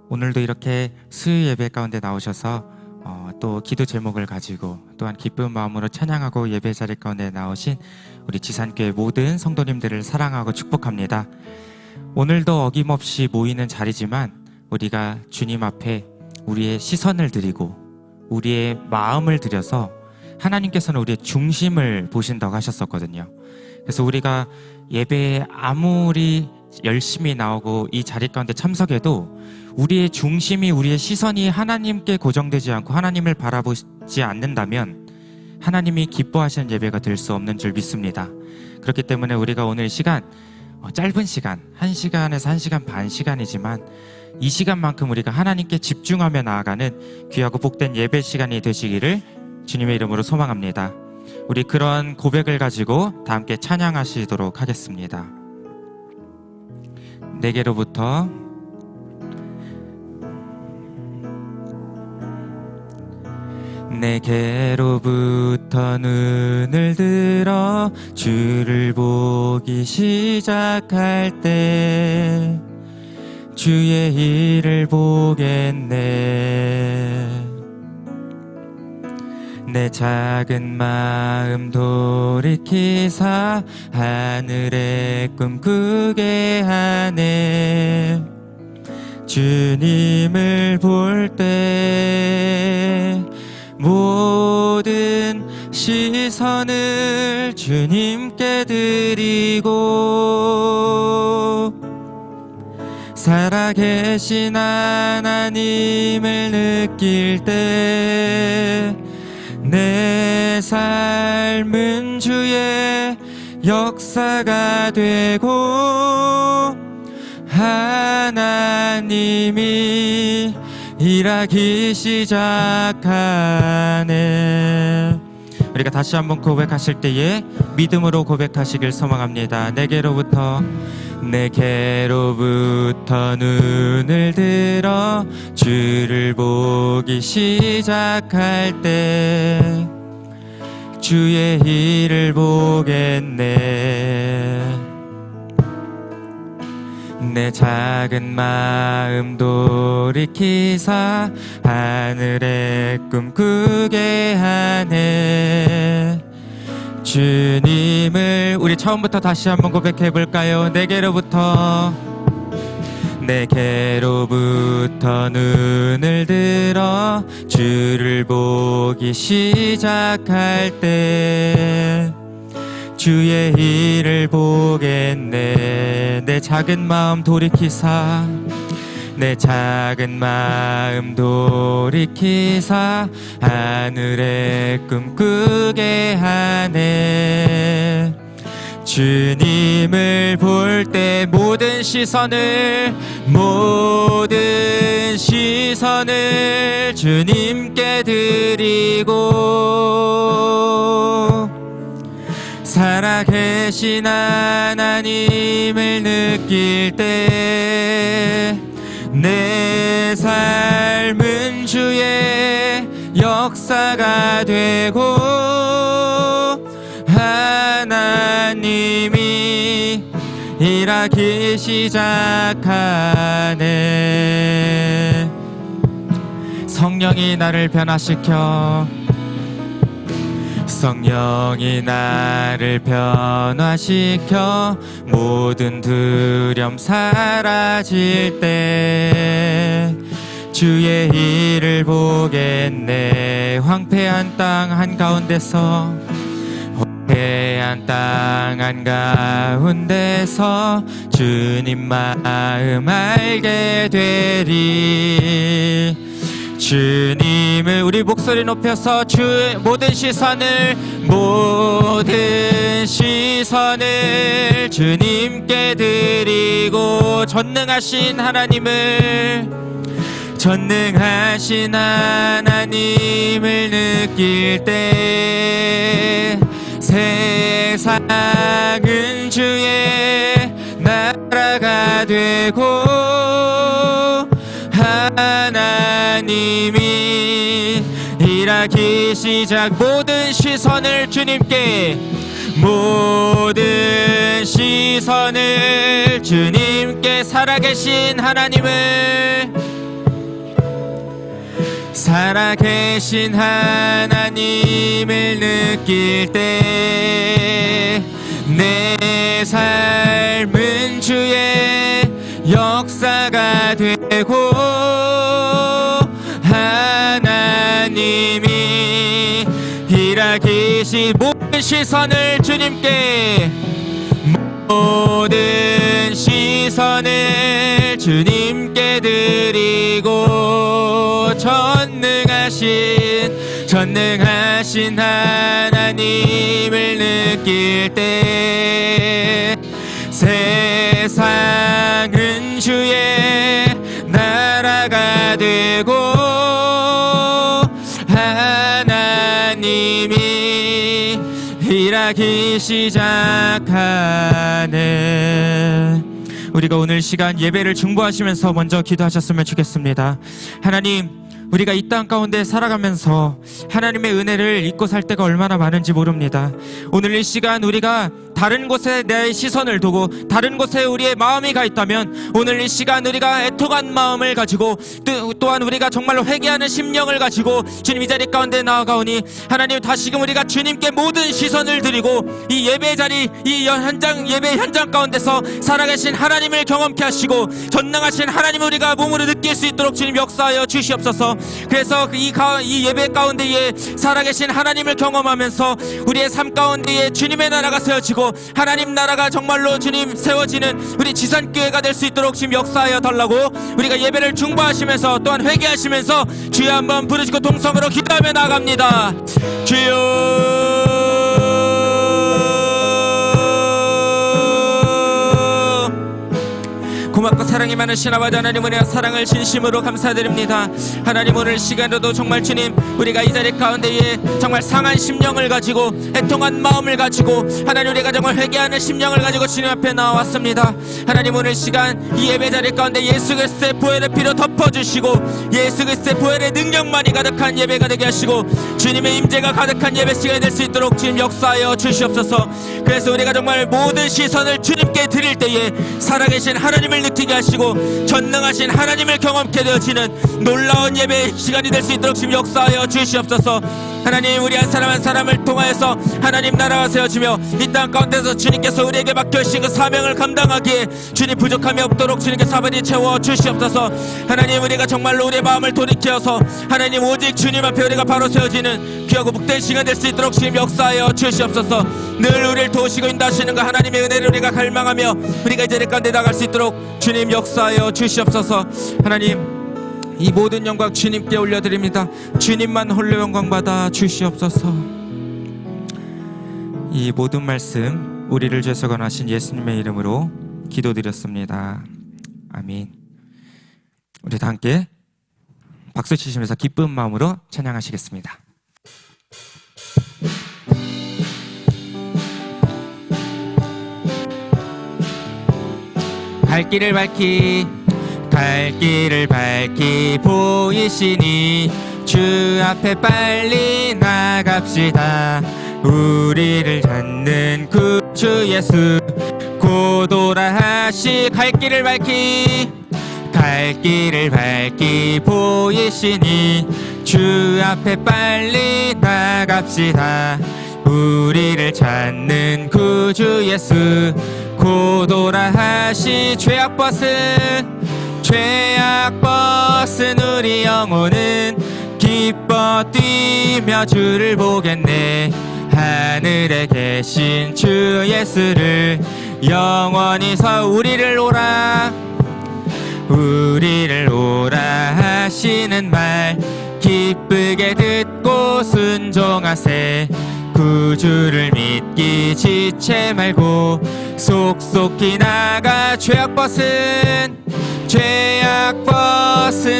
오늘도 이렇게 수요 예배 가운데 나오셔서 또 기도 제목을 가지고 또한 기쁜 마음으로 찬양하고 예배 자리 가운데 나오신 우리 지산교회 모든 성도님들을 사랑하고 축복합니다. 오늘도 어김없이 모이는 자리지만 우리가 주님 앞에 우리의 시선을 드리고 우리의 마음을 들여서 하나님께서는 우리의 중심을 보신다고 하셨었거든요. 그래서 우리가 예배에 아무리 열심히 나오고 이 자리 가운데 참석해도 우리의 중심이, 우리의 시선이 하나님께 고정되지 않고 하나님을 바라보지 않는다면 하나님이 기뻐하시는 예배가 될 수 없는 줄 믿습니다. 그렇기 때문에 우리가 오늘 시간, 짧은 시간, 1시간에서 1시간 반 시간이지만 이 시간만큼 우리가 하나님께 집중하며 나아가는 귀하고 복된 예배 시간이 되시기를 주님의 이름으로 소망합니다. 우리 그런 고백을 가지고 다 함께 찬양하시도록 하겠습니다. 내게로부터 눈을 들어 주를 보기 시작할 때 주의 일을 보겠네. 내 작은 마음 돌이키사 하늘의 꿈 꾸게 하네. 주님을 볼 때 모든 시선을 주님께 드리고 살아계신 하나님을 느낄 때 내 삶은 주의 역사가 되고 하나님이 일하기 시작하네. 우리가 다시 한번 고백하실 때에 믿음으로 고백하시길 소망합니다. 내게로부터 눈을 들어 주를 보기 시작할 때 주의 일을 보겠네. 내 작은 마음 돌이키사 하늘의 꿈 꾸게 하네. 주님을 우리 처음부터 다시 한번 고백해 볼까요? 내게로부터 눈을 들어 주를 보기 시작할 때 주의 일을 보겠네. 내 작은 마음 돌이키사 하늘의 꿈 꾸게 하네. 주님을 볼 때 모든 시선을 주님께 드리고 살아계신 하나님을 느낄 때 내 삶은 주의 역사가 되고 하나님이 일하기 시작하네. 성령이 나를 변화시켜 모든 두려움 사라질 때 주의 일을 보겠네. 황폐한 땅 한가운데서 주님 마음 알게 되리. 주님을 우리 목소리 높여서 모든 시선을 주님께 드리고 전능하신 하나님을 느낄 때 세상은 주의 나라가 되고 하나님이 일하기 시작. 모든 시선을 주님께 살아계신 하나님을 살아계신 하나님을 느낄 때 내 삶은 주의 역사가 되고 하나님이 일하기시 모든 시선을 주님께 모든 시선을 주님께 드리고 전능하신 하나님을 느낄 때 세상은 주의 나라가 되고 하나님이 일하기 시작하네. 우리가 오늘 시간 예배를 중보하시면서 먼저 기도하셨으면 좋겠습니다. 하나님, 우리가 이 땅 가운데 살아가면서 하나님의 은혜를 잊고 살 때가 얼마나 많은지 모릅니다. 오늘 이 시간 우리가 다른 곳에 내 시선을 두고 다른 곳에 우리의 마음이 가 있다면 오늘 이 시간 우리가 애통한 마음을 가지고 또한 우리가 정말로 회개하는 심령을 가지고 주님 이 자리 가운데 나아가오니 하나님 다시금 우리가 주님께 모든 시선을 드리고 이 예배 자리 이 예배 현장 가운데서 살아계신 하나님을 경험케 하시고 전능하신 하나님을 우리가 몸으로 느낄 수 있도록 주님 역사하여 주시옵소서. 그래서 이 예배 가운데에 살아계신 하나님을 경험하면서 우리의 삶 가운데에 주님의 나라가 세워지고 하나님 나라가 정말로 주님 세워지는 우리 지산교회가 될 수 있도록 지금 역사하여 달라고 우리가 예배를 중보하시면서 또한 회개하시면서 주여 한번 부르시고 동성으로 기도하며 나아갑니다. 주여 고맙고 사랑이 많으신 아버지 하나님, 은혜와 사랑을 진심으로 감사드립니다. 하나님, 오늘 시간에도 정말 주님 우리가 이 자리 가운데에 정말 상한 심령을 가지고 애통한 마음을 가지고 하나님 우리가 정말 회개하는 심령을 가지고 주님 앞에 나왔습니다. 하나님, 오늘 시간 이 예배 자리 가운데 예수 그리스도의 보혈의 피로 덮어주시고 예수 그리스도의 보혈의 능력만이 가득한 예배가 되게 하시고 주님의 임재가 가득한 예배 시간이 될 수 있도록 주님 역사하여 주시옵소서. 그래서 우리가 정말 모든 시선을 주님께 드릴 때에 살아계신 하나님을 느끼게 하시고 전능하신 하나님을 경험케 되어지는 놀라운 예배 시간이 될 수 있도록 지금 역사하여 주시옵소서. 하나님, 우리 한 사람 한 사람을 통하여서 하나님 나라가 세워지며 이 땅 가운데서 주님께서 우리에게 맡겨주신 그 사명을 감당하기에 주님 부족함이 없도록 주님께서 아버지 채워 주시옵소서. 하나님, 우리가 정말로 우리의 마음을 돌이켜서 하나님 오직 주님 앞에 우리가 바로 세워지는 귀하고 복된 시간 될 수 있도록 주님 역사하여 주시옵소서. 늘 우리를 도우시고 인도하시는 그 하나님의 은혜를 우리가 갈망하며 우리가 이 자리 가운데 나갈 수 있도록 주님 역사하여 주시옵소서. 하나님, 이 모든 영광 주님께 올려드립니다. 주님만 홀로 영광 받아 주시옵소서. 이 모든 말씀 우리를 죄서 권하신 예수님의 이름으로 기도드렸습니다. 아멘. 우리 다 함께 박수 치시면서 기쁜 마음으로 찬양하시겠습니다. 갈 길을 밝히 보이시니 주 앞에 빨리 나갑시다. 우리를 찾는 구주 예수 고도라 하시 갈 길을 밝히 보이시니 주 앞에 빨리 나갑시다. 우리를 찾는 구주 예수 고도라 하시 죄악 벗은 우리 영혼은 기뻐 뛰며 주를 보겠네. 하늘에 계신 주 예수를 영원히 우리를 오라 하시는 말 기쁘게 듣고 순종하세. 구주를 믿기 지체 말고 속속히 나가 죄악 벗은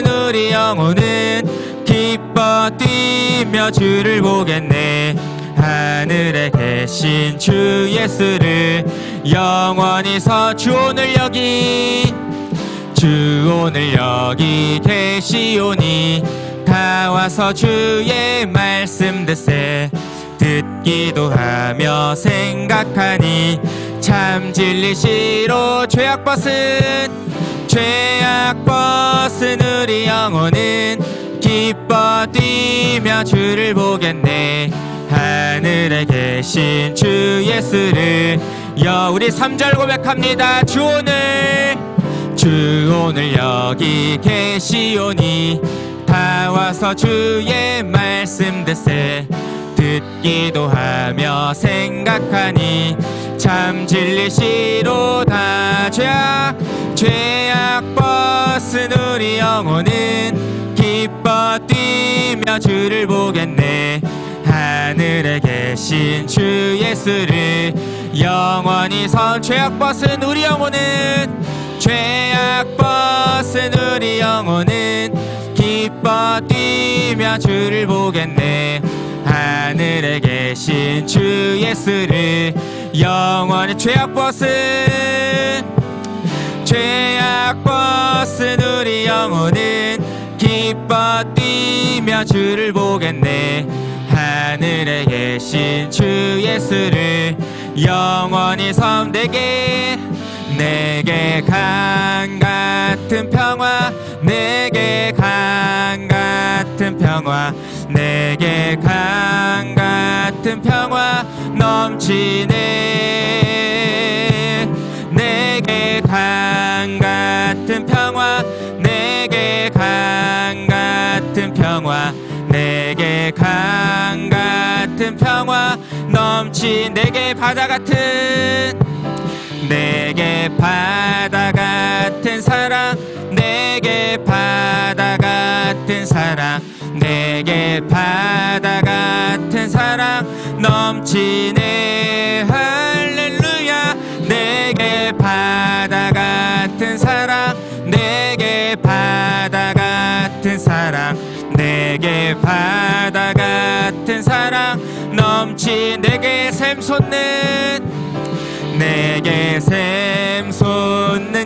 우리 영혼은 기뻐 뛰며 주를 보겠네. 하늘에 계신 주 예수를 영원히 주 오늘 여기 계시오니 다 와서 주의 말씀 듣기도 하며 생각하니 참 진리시로 죄악 벗은 우리 영혼은 기뻐 뛰며 주를 보겠네. 하늘에 계신 주 예수를. 우리 3절 고백합니다. 주 오늘 여기 계시오니 다 와서 주의 말씀 듣기도 하며 생각하니 참 진리시로다. 죄악 벗은 우리 영혼은 기뻐 뛰며 주를 보겠네. 하늘에 계신 주 예수를 영원히 죄악 벗은 우리 영혼은 기뻐 뛰며 주를 보겠네. 하늘에 계신 주 예수를 영원히 죄악 벗은 우리 영혼은 기뻐 뛰며 주를 보겠네. 하늘에 계신 주 예수를 영원히 내게 강 같은 평화, 내게 강 같은 평화, 내게 강 같은 평화 넘치네. 내게 강 같은 평화, 내게 강 같은 평화, 내게 강 같은 평화 넘치. 내게 바다 같은 사랑, 내게 바다 같은 사랑, 내게 바다 같은 사랑 넘치네. 할렐루야. 내게 바다 같은 사랑, 내게 바다 같은 사랑, 내게 바다 같은 사랑 넘치. 내게 샘 솟는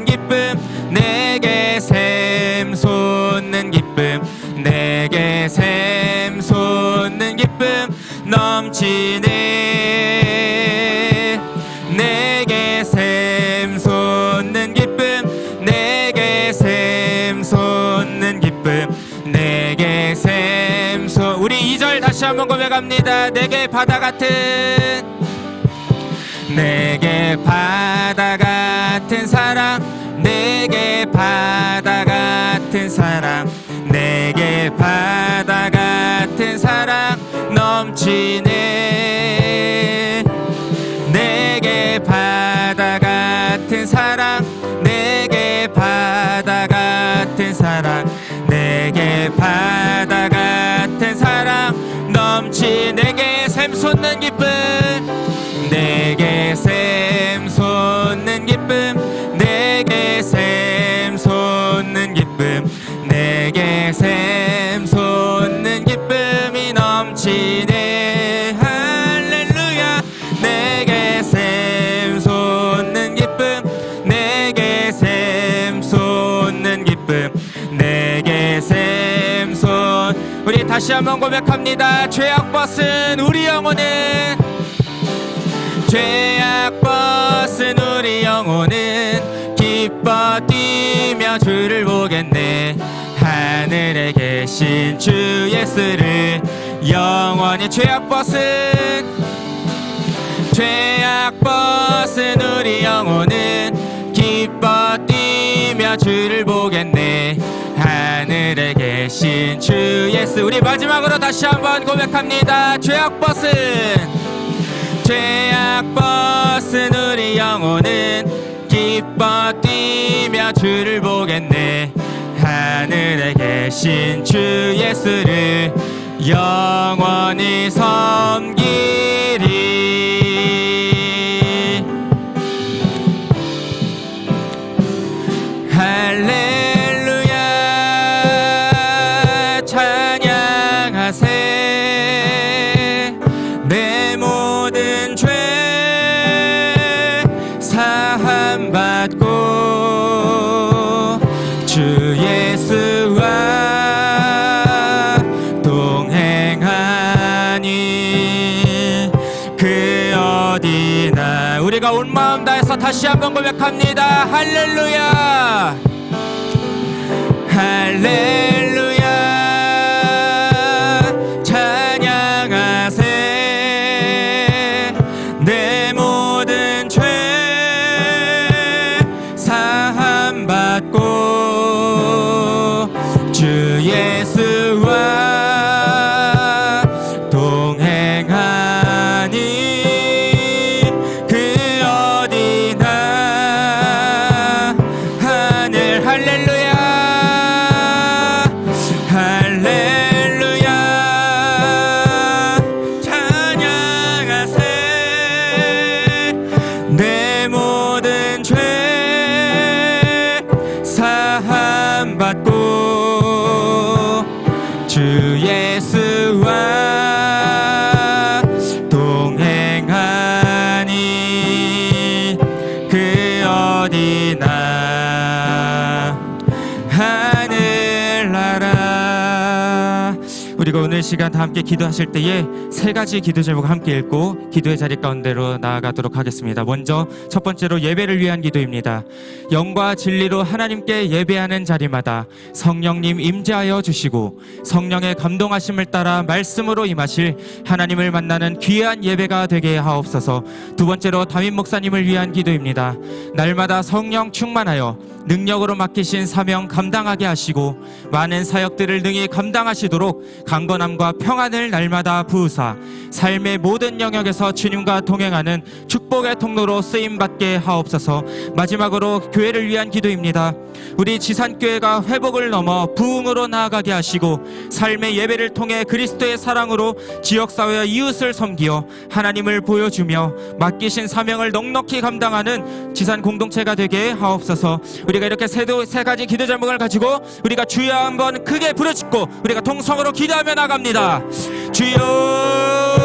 기쁨, 내게 샘 솟는 기쁨, 내게 샘 솟는 기쁨 넘치네. 내게 샘 솟는 기쁨, 내게 샘 솟는 기쁨, 내게 샘 솟. 우리 2절 다시 한번 고백합니다. 내게 바다 같은 사랑, 내게 바다 같은 사랑, 내게 바다 같은 사랑 넘치네. 내게 바다 같은 사랑, 내게 바다 같은 사랑, 내게 바다 같은 사랑 넘치. 내게 샘 솟는 기쁨, 내게 샘 솟는 기쁨, 내게 샘 솟는 기쁨, 내게 샘 솟는 기쁨이 넘치네. 할렐루야. 내게 샘 솟는 기쁨, 내게 샘 솟는 기쁨, 내게 샘 솟. 우리 다시 한번 고백합니다. 죄악 벗은 우리 영혼은 기뻐 뛰며 주를 보겠네. 하늘에 계신 주 예수를 영원히. 죄악 벗은 우리 영혼은 기뻐 뛰며 주를 보겠네. 하늘에 계신 주 예수. 우리 마지막으로 다시 한번 고백합니다. 죄악 벗은 우리 영혼은 기뻐 뛰며 주를 보겠네. 하늘에 계신 주 예수를 영원히 섬기리. 할렐루야. 찬양하세. 내 모든 죄 사함받고 주 예수와 동행하니 그 어디나. 우리가 온 마음 다해서 다시 한번 고백합니다. 할렐루야. 할렐루야. 그리고 오늘 시간 다 함께 기도하실 때에 세 가지 기도 제목 함께 읽고 기도의 자리 가운데로 나아가도록 하겠습니다. 먼저 첫 번째로 예배를 위한 기도입니다. 영과 진리로 하나님께 예배하는 자리마다 성령님 임재하여 주시고 성령의 감동하심을 따라 말씀으로 임하실 하나님을 만나는 귀한 예배가 되게 하옵소서. 두 번째로 담임 목사님을 위한 기도입니다. 날마다 성령 충만하여 능력으로 맡기신 사명 감당하게 하시고 많은 사역들을 능히 감당하시도록 강건함과 평안을 날마다 부으사 삶의 모든 영역에서 주님과 동행하는 축복의 통로로 쓰임받게 하옵소서. 마지막으로 교회를 위한 기도입니다. 우리 지산교회가 회복을 넘어 부흥으로 나아가게 하시고 삶의 예배를 통해 그리스도의 사랑으로 지역사회와 이웃을 섬기어 하나님을 보여주며 맡기신 사명을 넉넉히 감당하는 지산 공동체가 되게 하옵소서. 우리가 이렇게 세 가지 기도 제목을 가지고 우리가 주여 한번 크게 부르짖고 우리가 통성으로 기도하며 나갑니다. 주여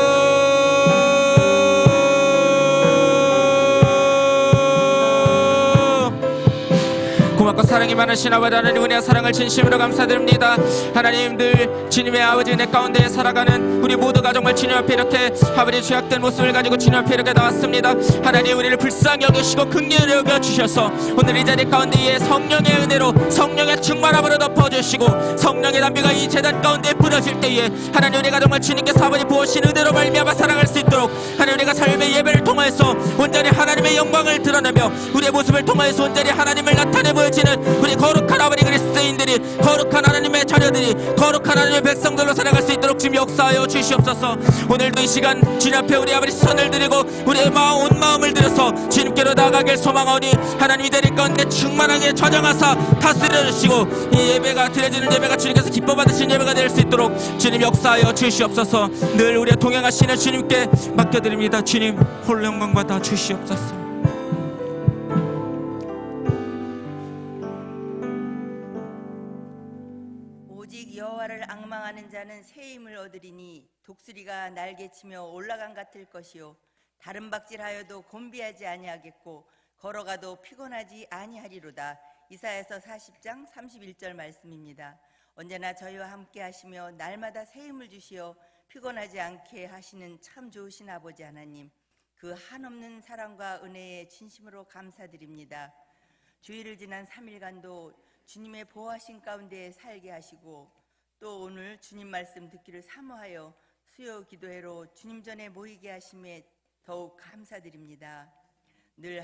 고맙고 사랑이 많으신 아버지 하나님, 은혜와 사랑을 진심으로 감사드립니다. 하나님들 주님의 아버지 은혜 가운데 살아가는 우리 모두가 정말 주님 앞에 이렇게 아버지 죄악된 모습을 가지고 주님 앞에 이렇게 나왔습니다. 하나님 우리를 불쌍히 여기시고 긍휼히 여겨주셔서 오늘 이 자리 가운데에 성령의 은혜로 성령의 충만함으로 덮어주시고 성령의 담비가 이 제단 가운데 뿌려질 때에 하나님 우리가 정말 주님께서 아버지 부으신 은혜로 말미암아 살아갈 수 있도록 하나님 우리가 삶의 예배를 통하여서 온전히 하나님의 영광을 드러내며 우리의 모습을 통하여서 온전히 하나님을 나타내 보여지는 우리 거룩한 아버지 그리스도인들이, 거룩한 하나님의 자녀들이, 거룩한 하나님의 백성들로 살아갈 수 있도록 주님 역사하여 주시옵소서. 오늘도 이 시간 주님 앞에 우리 아버지 손을 드리고 우리의 마음 온 마음을 들여서 주님께로 나아가길 소망하오니 하나님 이 자리 가운데 충만하게 좌정하사 다스려 주시고 이 예배가 드려지는 예배가 주님께서 기뻐 받으신 예배가 될 수 있도록 주님 역사하여 주시옵소서. 늘 우리의 동행하시는 주님께 맡겨드립니다. 주님 홀로 영광 받아 주시옵소서. 오직 여호와를 앙망하는 자는 새 힘을 얻으리니 독수리가 날개치며 올라간 같을 것이요 다른 박질하여도 곤비하지 아니하겠고 걸어가도 피곤하지 아니하리로다. 이사야서 40장 31절 말씀입니다. 언제나 저희와 함께 하시며 날마다 새 힘을 주시어 피곤하지 않게 하시는 참 좋으신 아버지 하나님, 그 한없는 사랑과 은혜에 진심으로 감사드립니다. 주일을 지난 3일간도 주님의 보호하신 가운데 살게 하시고 또 오늘 주님 말씀 듣기를 사모하여 수요 기도회로 주님 전에 모이게 하심에 더욱 감사드립니다. 늘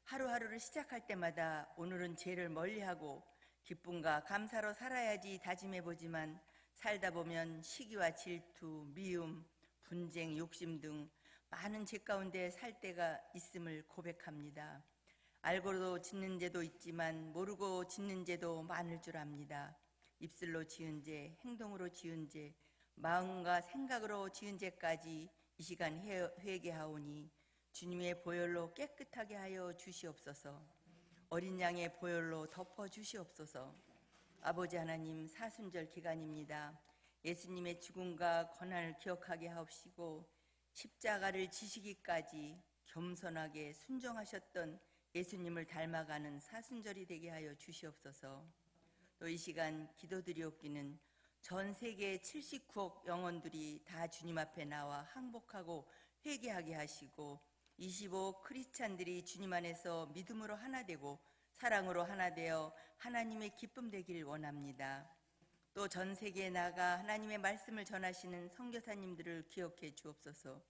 하루하루를 시작할 때마다 오늘은 죄를 멀리하고 기쁨과 감사로 살아야지 다짐해보지만 살다 보면 시기와 질투, 미움, 분쟁, 욕심 등 많은 죄 가운데 살 때가 있음을 고백합니다. 알고도 짓는 죄도 있지만 모르고 짓는 죄도 많을 줄 압니다. 입술로 지은 죄, 행동으로 지은 죄, 마음과 생각으로 지은 죄까지 이 시간 회개하오니 주님의 보혈로 깨끗하게 하여 주시옵소서. 어린 양의 보혈로 덮어 주시옵소서. 아버지 하나님, 사순절 기간입니다. 예수님의 죽음과 고난을 기억하게 하옵시고 십자가를 지시기까지 겸손하게 순종하셨던 예수님을 닮아가는 사순절이 되게 하여 주시옵소서. 또 이 시간 기도드리옵기는 전 세계 79억 영혼들이 다 주님 앞에 나와 항복하고 회개하게 하시고 25억 크리스찬들이 주님 안에서 믿음으로 하나 되고 사랑으로 하나 되어 하나님의 기쁨 되기를 원합니다. 또 전 세계에 나가 하나님의 말씀을 전하시는 선교사님들을 기억해 주옵소서.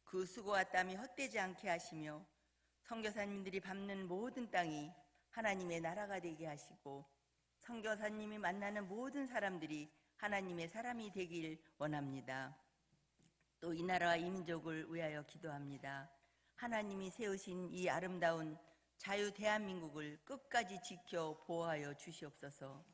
그 수고와 땀이 헛되지 않게 하시며 선교사님들이 밟는 모든 땅이 하나님의 나라가 되게 하시고 선교사님이 만나는 모든 사람들이 하나님의 사람이 되길 원합니다. 또 이 나라와 이 민족을 위하여 기도합니다. 하나님이 세우신 이 아름다운 자유 대한민국을 끝까지 지켜 보호하여 주시옵소서.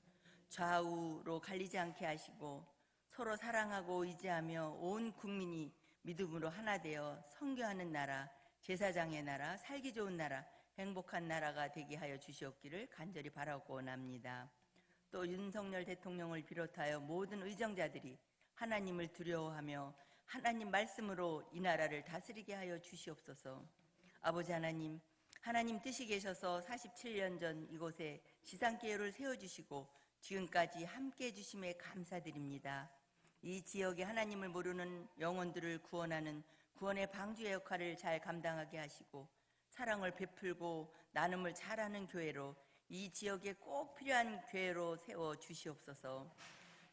좌우로 갈리지 않게 하시고 서로 사랑하고 의지하며 온 국민이 믿음으로 하나 되어 선교하는 나라, 제사장의 나라, 살기 좋은 나라, 행복한 나라가 되게 하여 주시옵기를 간절히 바라고 원합니다. 또 윤석열 대통령을 비롯하여 모든 의정자들이 하나님을 두려워하며 하나님 말씀으로 이 나라를 다스리게 하여 주시옵소서. 아버지 하나님, 하나님 뜻이 계셔서 47년 전 이곳에 지상교회를 세워주시고 지금까지 함께해 주심에 감사드립니다. 이 지역의 하나님을 모르는 영혼들을 구원하는 구원의 방주의 역할을 잘 감당하게 하시고 사랑을 베풀고 나눔을 잘하는 교회로 이 지역에 꼭 필요한 교회로 세워 주시옵소서.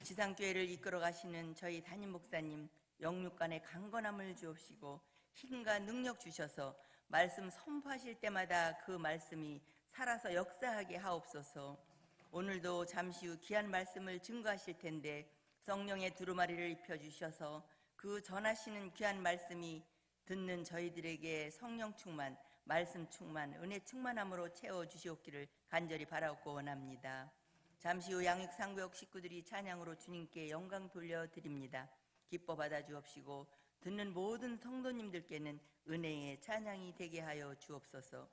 지상교회를 이끌어 가시는 저희 담임 목사님 영육간의 강건함을 주옵시고 힘과 능력 주셔서 말씀 선포하실 때마다 그 말씀이 살아서 역사하게 하옵소서. 오늘도 잠시 후 귀한 말씀을 증거하실 텐데 성령의 두루마리를 입혀주셔서 그 전하시는 귀한 말씀이 듣는 저희들에게 성령 충만, 말씀 충만, 은혜 충만함으로 채워주시옵기를 간절히 바라고 원합니다. 잠시 후 양육상구역 식구들이 찬양으로 주님께 영광 돌려드립니다. 기뻐 받아주옵시고 듣는 모든 성도님들께는 은혜의 찬양이 되게 하여 주옵소서.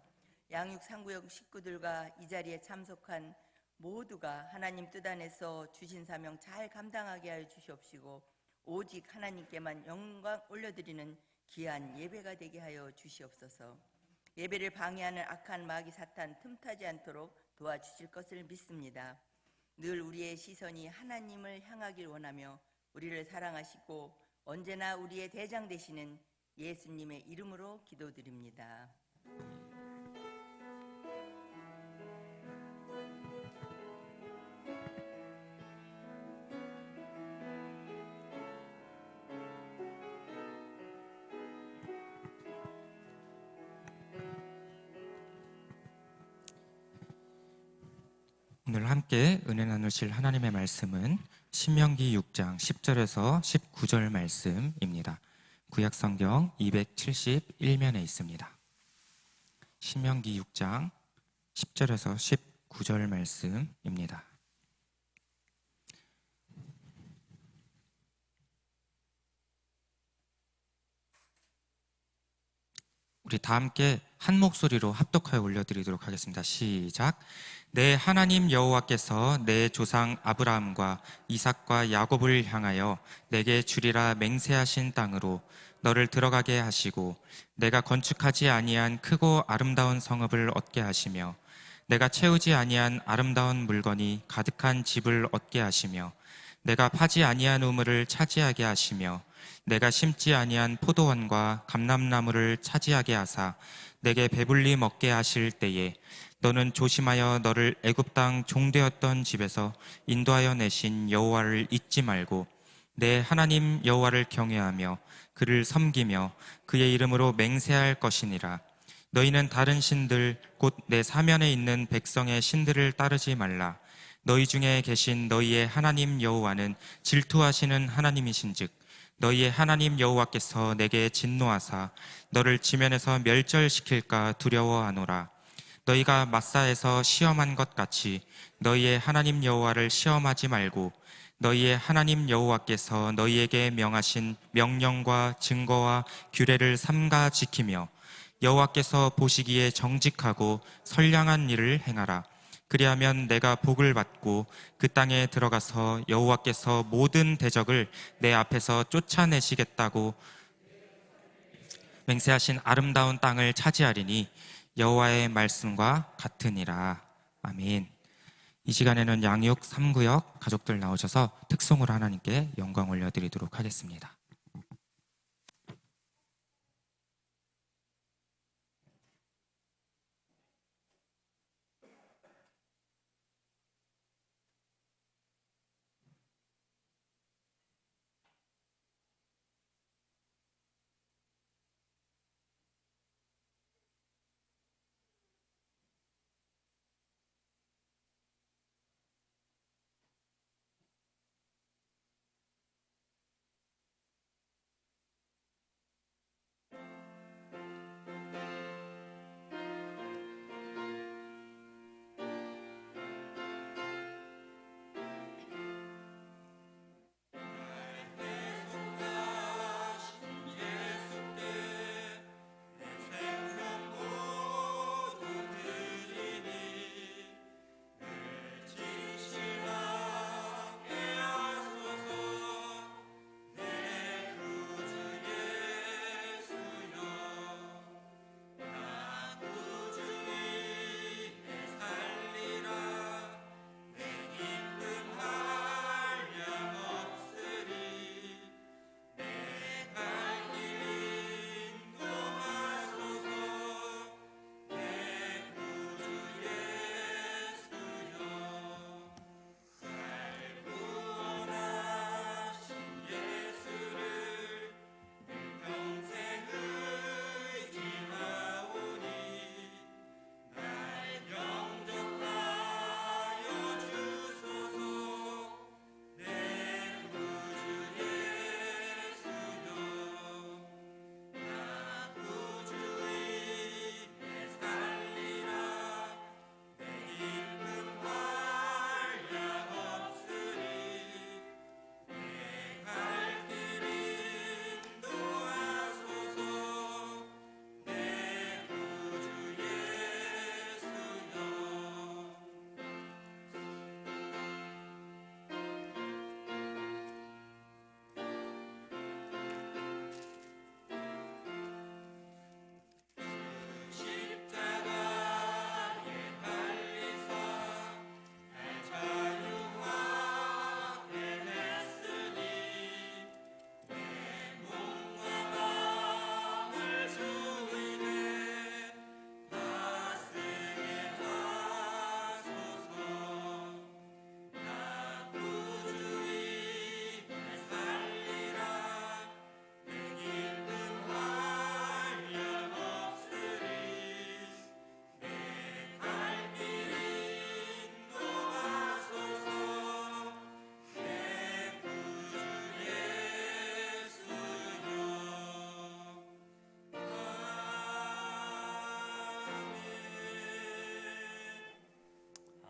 양육상구역 식구들과 이 자리에 참석한 모두가 하나님 뜻 안에서 주신 사명 잘 감당하게 하여 주시옵시고 오직 하나님께만 영광 올려드리는 귀한 예배가 되게 하여 주시옵소서. 예배를 방해하는 악한 마귀 사탄 틈타지 않도록 도와주실 것을 믿습니다. 늘 우리의 시선이 하나님을 향하길 원하며 우리를 사랑하시고 언제나 우리의 대장 되시는 예수님의 이름으로 기도드립니다. 오늘 함께 은혜 나누실 하나님의 말씀은 신명기 6장 10절에서 19절 말씀입니다. 구약성경 271면에 있습니다. 신명기 6장 10절에서 19절 말씀입니다. 우리 다 함께 한 목소리로 합독하여 올려드리도록 하겠습니다. 시작. 내 하나님 여호와께서 내 조상 아브라함과 이삭과 야곱을 향하여 내게 주리라 맹세하신 땅으로 너를 들어가게 하시고 내가 건축하지 아니한 크고 아름다운 성읍을 얻게 하시며 내가 채우지 아니한 아름다운 물건이 가득한 집을 얻게 하시며 내가 파지 아니한 우물을 차지하게 하시며 내가 심지 아니한 포도원과 감람나무를 차지하게 하사 내게 배불리 먹게 하실 때에 너는 조심하여 너를 애굽 땅 종되었던 집에서 인도하여 내신 여호와를 잊지 말고 내 하나님 여호와를 경외하며 그를 섬기며 그의 이름으로 맹세할 것이니라. 너희는 다른 신들 곧 내 사면에 있는 백성의 신들을 따르지 말라. 너희 중에 계신 너희의 하나님 여호와는 질투하시는 하나님이신즉 너희의 하나님 여호와께서 내게 진노하사 너를 지면에서 멸절시킬까 두려워하노라. 너희가 마사에서 시험한 것 같이 너희의 하나님 여호와를 시험하지 말고 너희의 하나님 여호와께서 너희에게 명하신 명령과 증거와 규례를 삼가 지키며 여호와께서 보시기에 정직하고 선량한 일을 행하라. 그리하면 내가 복을 받고 그 땅에 들어가서 여호와께서 모든 대적을 내 앞에서 쫓아내시겠다고 맹세하신 아름다운 땅을 차지하리니 여호와의 말씀과 같으니라. 아멘. 이 시간에는 양육 3구역 가족들 나오셔서 특송으로 하나님께 영광 올려드리도록 하겠습니다.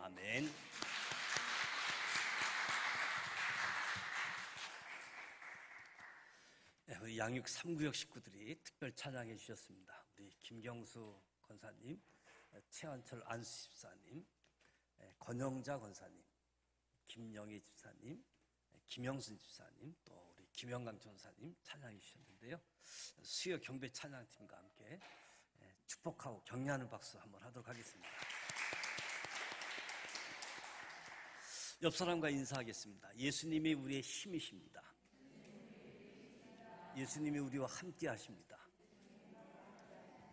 아멘. 네, 우리 양육 3구역 식구들이 특별 찬양해 주셨습니다. 우리 김경수 권사님, 최한철 안수 집사님, 권영자 권사님, 김영희 집사님, 김영순 집사님, 또 우리 김영강 전사님 찬양해 주셨는데요. 수요 경배 찬양팀과 함께 축복하고 격려하는 박수 한번 하도록 하겠습니다. 옆 사람과 인사하겠습니다. 예수님이 우리의 힘이십니다. 예수님이 우리와 함께 하십니다.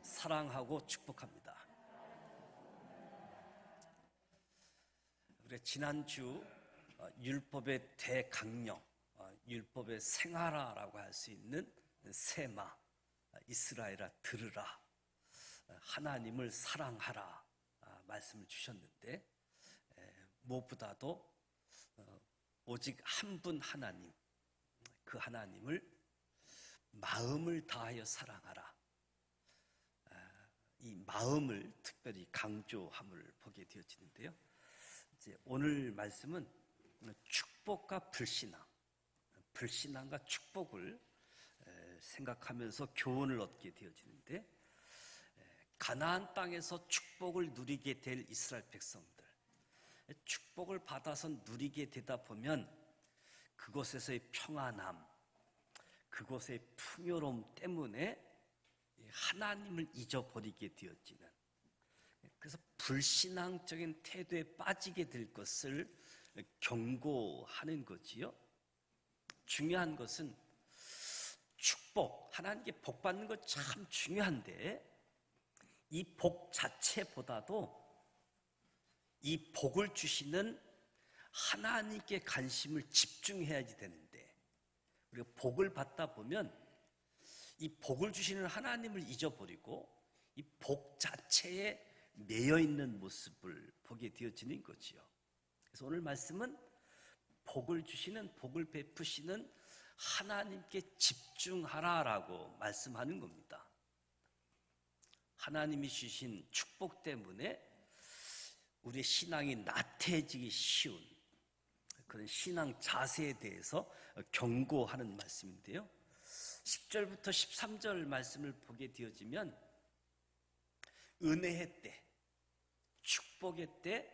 사랑하고 축복합니다. 우리가 지난주 율법의 대강령, 율법의 생활화라고 할 수 있는 세마, 이스라엘아 들으라, 하나님을 사랑하라 말씀을 주셨는데, 무엇보다도 오직 한 분 하나님, 그 하나님을 마음을 다하여 사랑하라, 이 마음을 특별히 강조함을 보게 되어지는데요. 이제 오늘 말씀은 축복과 불신앙, 불신앙과 축복을 생각하면서 교훈을 얻게 되어지는데, 가나안 땅에서 축복을 누리게 될 이스라엘 백성들, 축복을 받아서 누리게 되다 보면 그곳에서의 평안함, 그곳의 풍요로움 때문에 하나님을 잊어버리게 되어지는, 그래서 불신앙적인 태도에 빠지게 될 것을 경고하는 거지요. 중요한 것은 축복, 하나님께 복 받는 것 참 중요한데, 이 복 자체보다도 이 복을 주시는 하나님께 관심을 집중해야지 되는데, 우리가 복을 받다 보면 이 복을 주시는 하나님을 잊어버리고 이 복 자체에 매여 있는 모습을 보게 되어지는 거지요. 그래서 오늘 말씀은 복을 주시는, 복을 베푸시는 하나님께 집중하라라고 말씀하는 겁니다. 하나님이 주신 축복 때문에 우리의 신앙이 나태해지기 쉬운 그런 신앙 자세에 대해서 경고하는 말씀인데요. 10절부터 13절 말씀을 보게 되어지면 은혜의 때, 축복의 때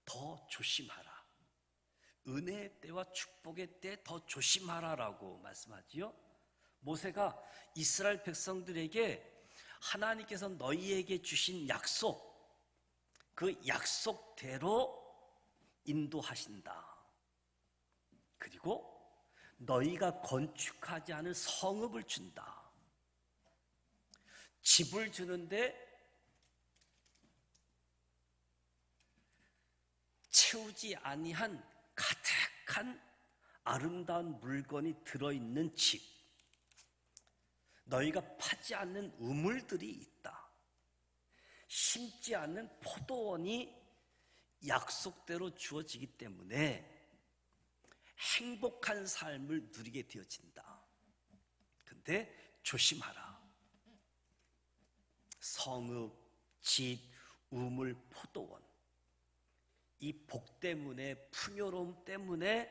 더 조심하라, 은혜의 때와 축복의 때 더 조심하라라고 말씀하지요. 모세가 이스라엘 백성들에게 하나님께서 너희에게 주신 약속, 그 약속대로 인도하신다. 그리고 너희가 건축하지 않은 성읍을 준다. 집을 주는데 채우지 아니한 가득한 아름다운 물건이 들어있는 집, 너희가 파지 않는 우물들이 있다. 심지 않는 포도원이 약속대로 주어지기 때문에 행복한 삶을 누리게 되어진다. 근데 조심하라. 성읍, 집, 우물, 포도원, 이 복 때문에, 풍요로움 때문에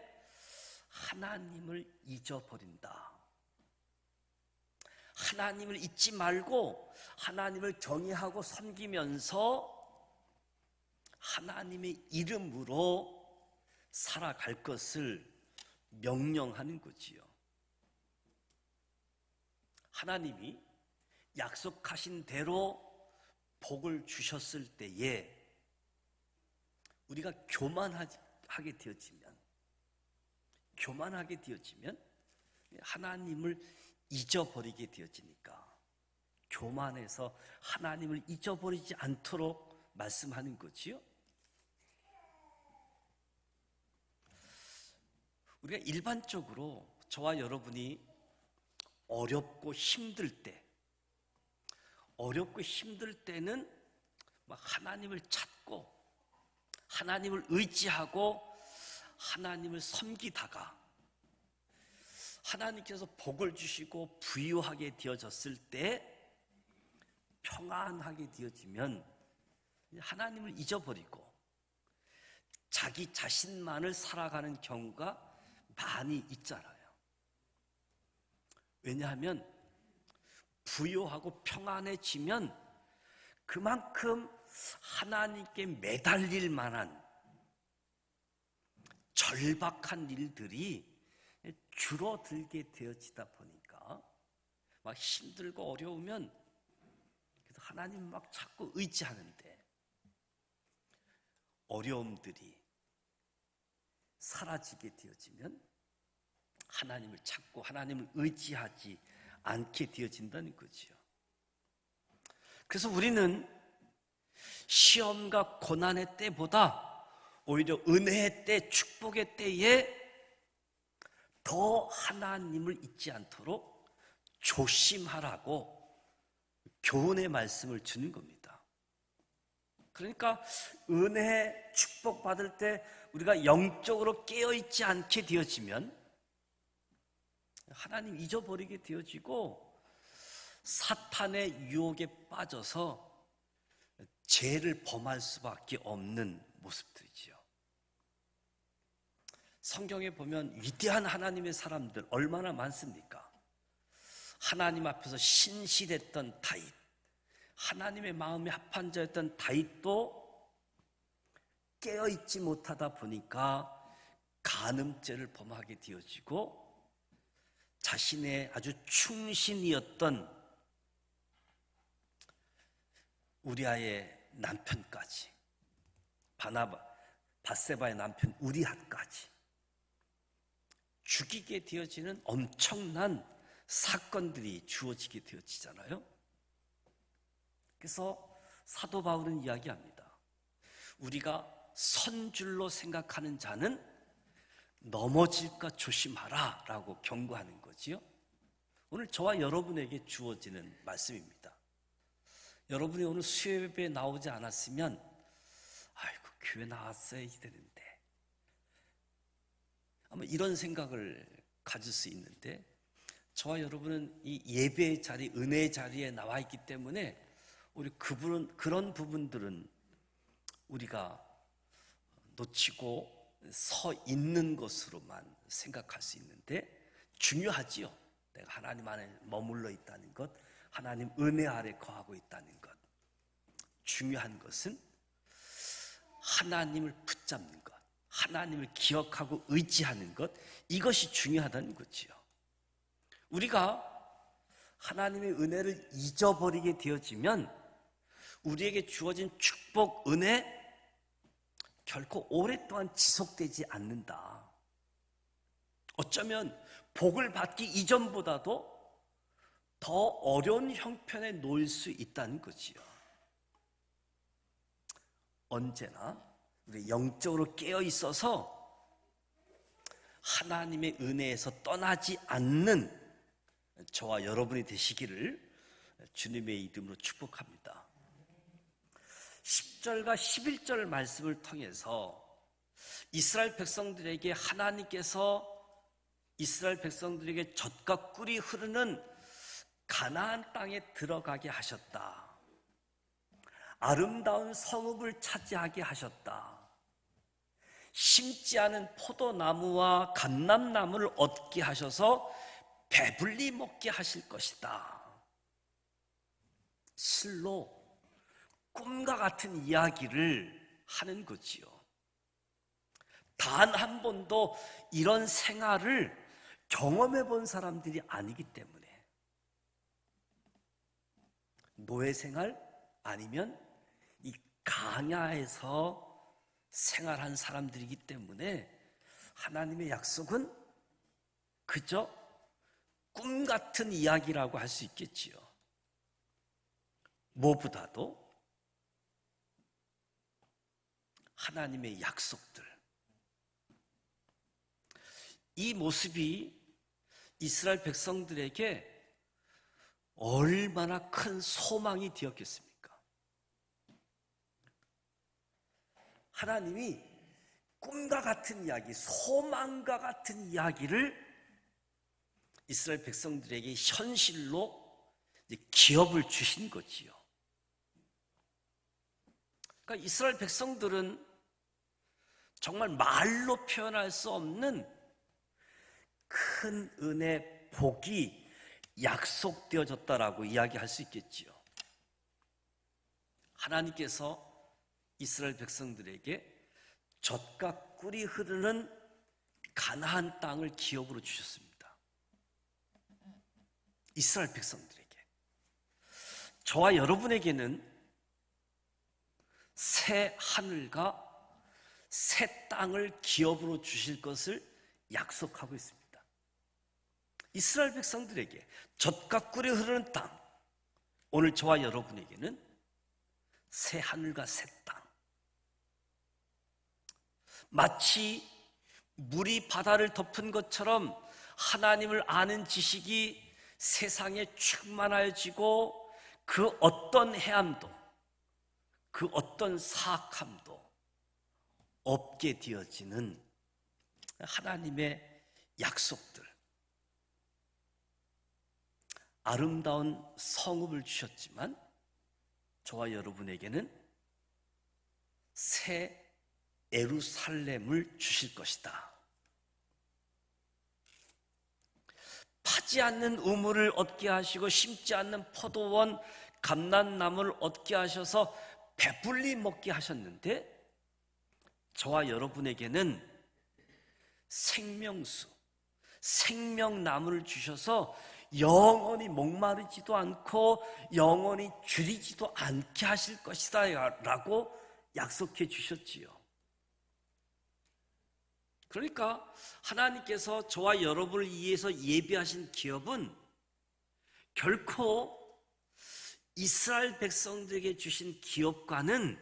하나님을 잊어버린다. 하나님을 잊지 말고 하나님을 경외하고 섬기면서 하나님의 이름으로 살아갈 것을 명령하는 거지요. 하나님이 약속하신 대로 복을 주셨을 때에 우리가 교만하게 되어지면 하나님을 잊어버리게 되어지니까, 교만해서 하나님을 잊어버리지 않도록 말씀하는 거지요. 우리가 일반적으로 저와 여러분이 어렵고 힘들 때는 하나님을 찾고 하나님을 의지하고 하나님을 섬기다가 하나님께서 복을 주시고 부유하게 되어졌을 때 평안하게 되어지면 하나님을 잊어버리고 자기 자신만을 살아가는 경우가 많이 있잖아요. 왜냐하면 부유하고 평안해지면 그만큼 하나님께 매달릴 만한 절박한 일들이 줄어들게 되어지다 보니까 막 힘들고 어려우면 하나님 막 자꾸 의지하는데, 어려움들이 사라지게 되어지면 하나님을 찾고 하나님을 의지하지 않게 되어진다는 거지요. 그래서 우리는 시험과 고난의 때보다 오히려 은혜의 때, 축복의 때에 더 하나님을 잊지 않도록 조심하라고 교훈의 말씀을 주는 겁니다. 그러니까 은혜, 축복 받을 때 우리가 영적으로 깨어있지 않게 되어지면 하나님 잊어버리게 되어지고 사탄의 유혹에 빠져서 죄를 범할 수밖에 없는 모습들이지요. 성경에 보면 위대한 하나님의 사람들 얼마나 많습니까? 하나님 앞에서 신실했던 다윗, 하나님의 마음에 합한 자였던 다윗도 깨어있지 못하다 보니까 간음죄를 범하게 되어지고 자신의 아주 충신이었던 우리아의 남편까지, 밧세바의 남편 우리아까지 죽이게 되어지는 엄청난 사건들이 주어지게 되어지잖아요. 그래서 사도 바울은 이야기합니다. 우리가 선줄로 생각하는 자는 넘어질까 조심하라 라고 경고하는 거지요. 오늘 저와 여러분에게 주어지는 말씀입니다. 여러분이 오늘 수요예배에 나오지 않았으면 아이고 교회 나왔어야지 되는데, 아마 이런 생각을 가질 수 있는데, 저와 여러분은 이 예배의 자리, 은혜의 자리에 나와 있기 때문에 우리 그런 부분들은 우리가 놓치고 서 있는 것으로만 생각할 수 있는데, 중요하지요. 내가 하나님 안에 머물러 있다는 것, 하나님 은혜 아래 거하고 있다는 것. 중요한 것은 하나님을 붙잡는 것, 하나님을 기억하고 의지하는 것, 이것이 중요하다는 거지요. 우리가 하나님의 은혜를 잊어버리게 되어지면 우리에게 주어진 축복, 은혜 결코 오랫동안 지속되지 않는다. 어쩌면 복을 받기 이전보다도 더 어려운 형편에 놓일 수 있다는 거지요. 언제나 우리 영적으로 깨어 있어서 하나님의 은혜에서 떠나지 않는 저와 여러분이 되시기를 주님의 이름으로 축복합니다. 10절과 11절 말씀을 통해서 이스라엘 백성들에게 하나님께서 이스라엘 백성들에게 젖과 꿀이 흐르는 가나안 땅에 들어가게 하셨다. 아름다운 성읍을 차지하게 하셨다. 심지 않은 포도나무와 감람나무를 얻게 하셔서 배불리 먹게 하실 것이다. 실로 꿈과 같은 이야기를 하는 거지요. 단 한 번도 이런 생활을 경험해 본 사람들이 아니기 때문에, 노예 생활 아니면 이 강야에서 생활한 사람들이기 때문에 하나님의 약속은 그저 꿈 같은 이야기라고 할 수 있겠지요. 무엇보다도 하나님의 약속들, 이 모습이 이스라엘 백성들에게 얼마나 큰 소망이 되었겠습니까? 하나님이 꿈과 같은 이야기, 소망과 같은 이야기를 이스라엘 백성들에게 현실로 기업을 주신 거지요. 그러니까 이스라엘 백성들은 정말 말로 표현할 수 없는 큰 은혜, 복이 약속되어졌다라고 이야기할 수 있겠지요. 하나님께서 이스라엘 백성들에게 젖과 꿀이 흐르는 가나안 땅을 기업으로 주셨습니다. 이스라엘 백성들에게. 저와 여러분에게는 새 하늘과 새 땅을 기업으로 주실 것을 약속하고 있습니다. 이스라엘 백성들에게 젖과 꿀이 흐르는 땅, 오늘 저와 여러분에게는 새 하늘과 새 땅, 마치 물이 바다를 덮은 것처럼 하나님을 아는 지식이 세상에 충만해지고 그 어떤 해함도, 그 어떤 사악함도 없게 되어지는 하나님의 약속들. 아름다운 성읍을 주셨지만 저와 여러분에게는 새 예루살렘을 주실 것이다. 파지 않는 우물을 얻게 하시고 심지 않는 포도원, 감람나무를 얻게 하셔서 배불리 먹게 하셨는데 저와 여러분에게는 생명수, 생명나무를 주셔서 영원히 목마르지도 않고 영원히 줄이지도 않게 하실 것이다 라고 약속해 주셨지요. 그러니까 하나님께서 저와 여러분을 위해서 예비하신 기업은 결코 이스라엘 백성들에게 주신 기업과는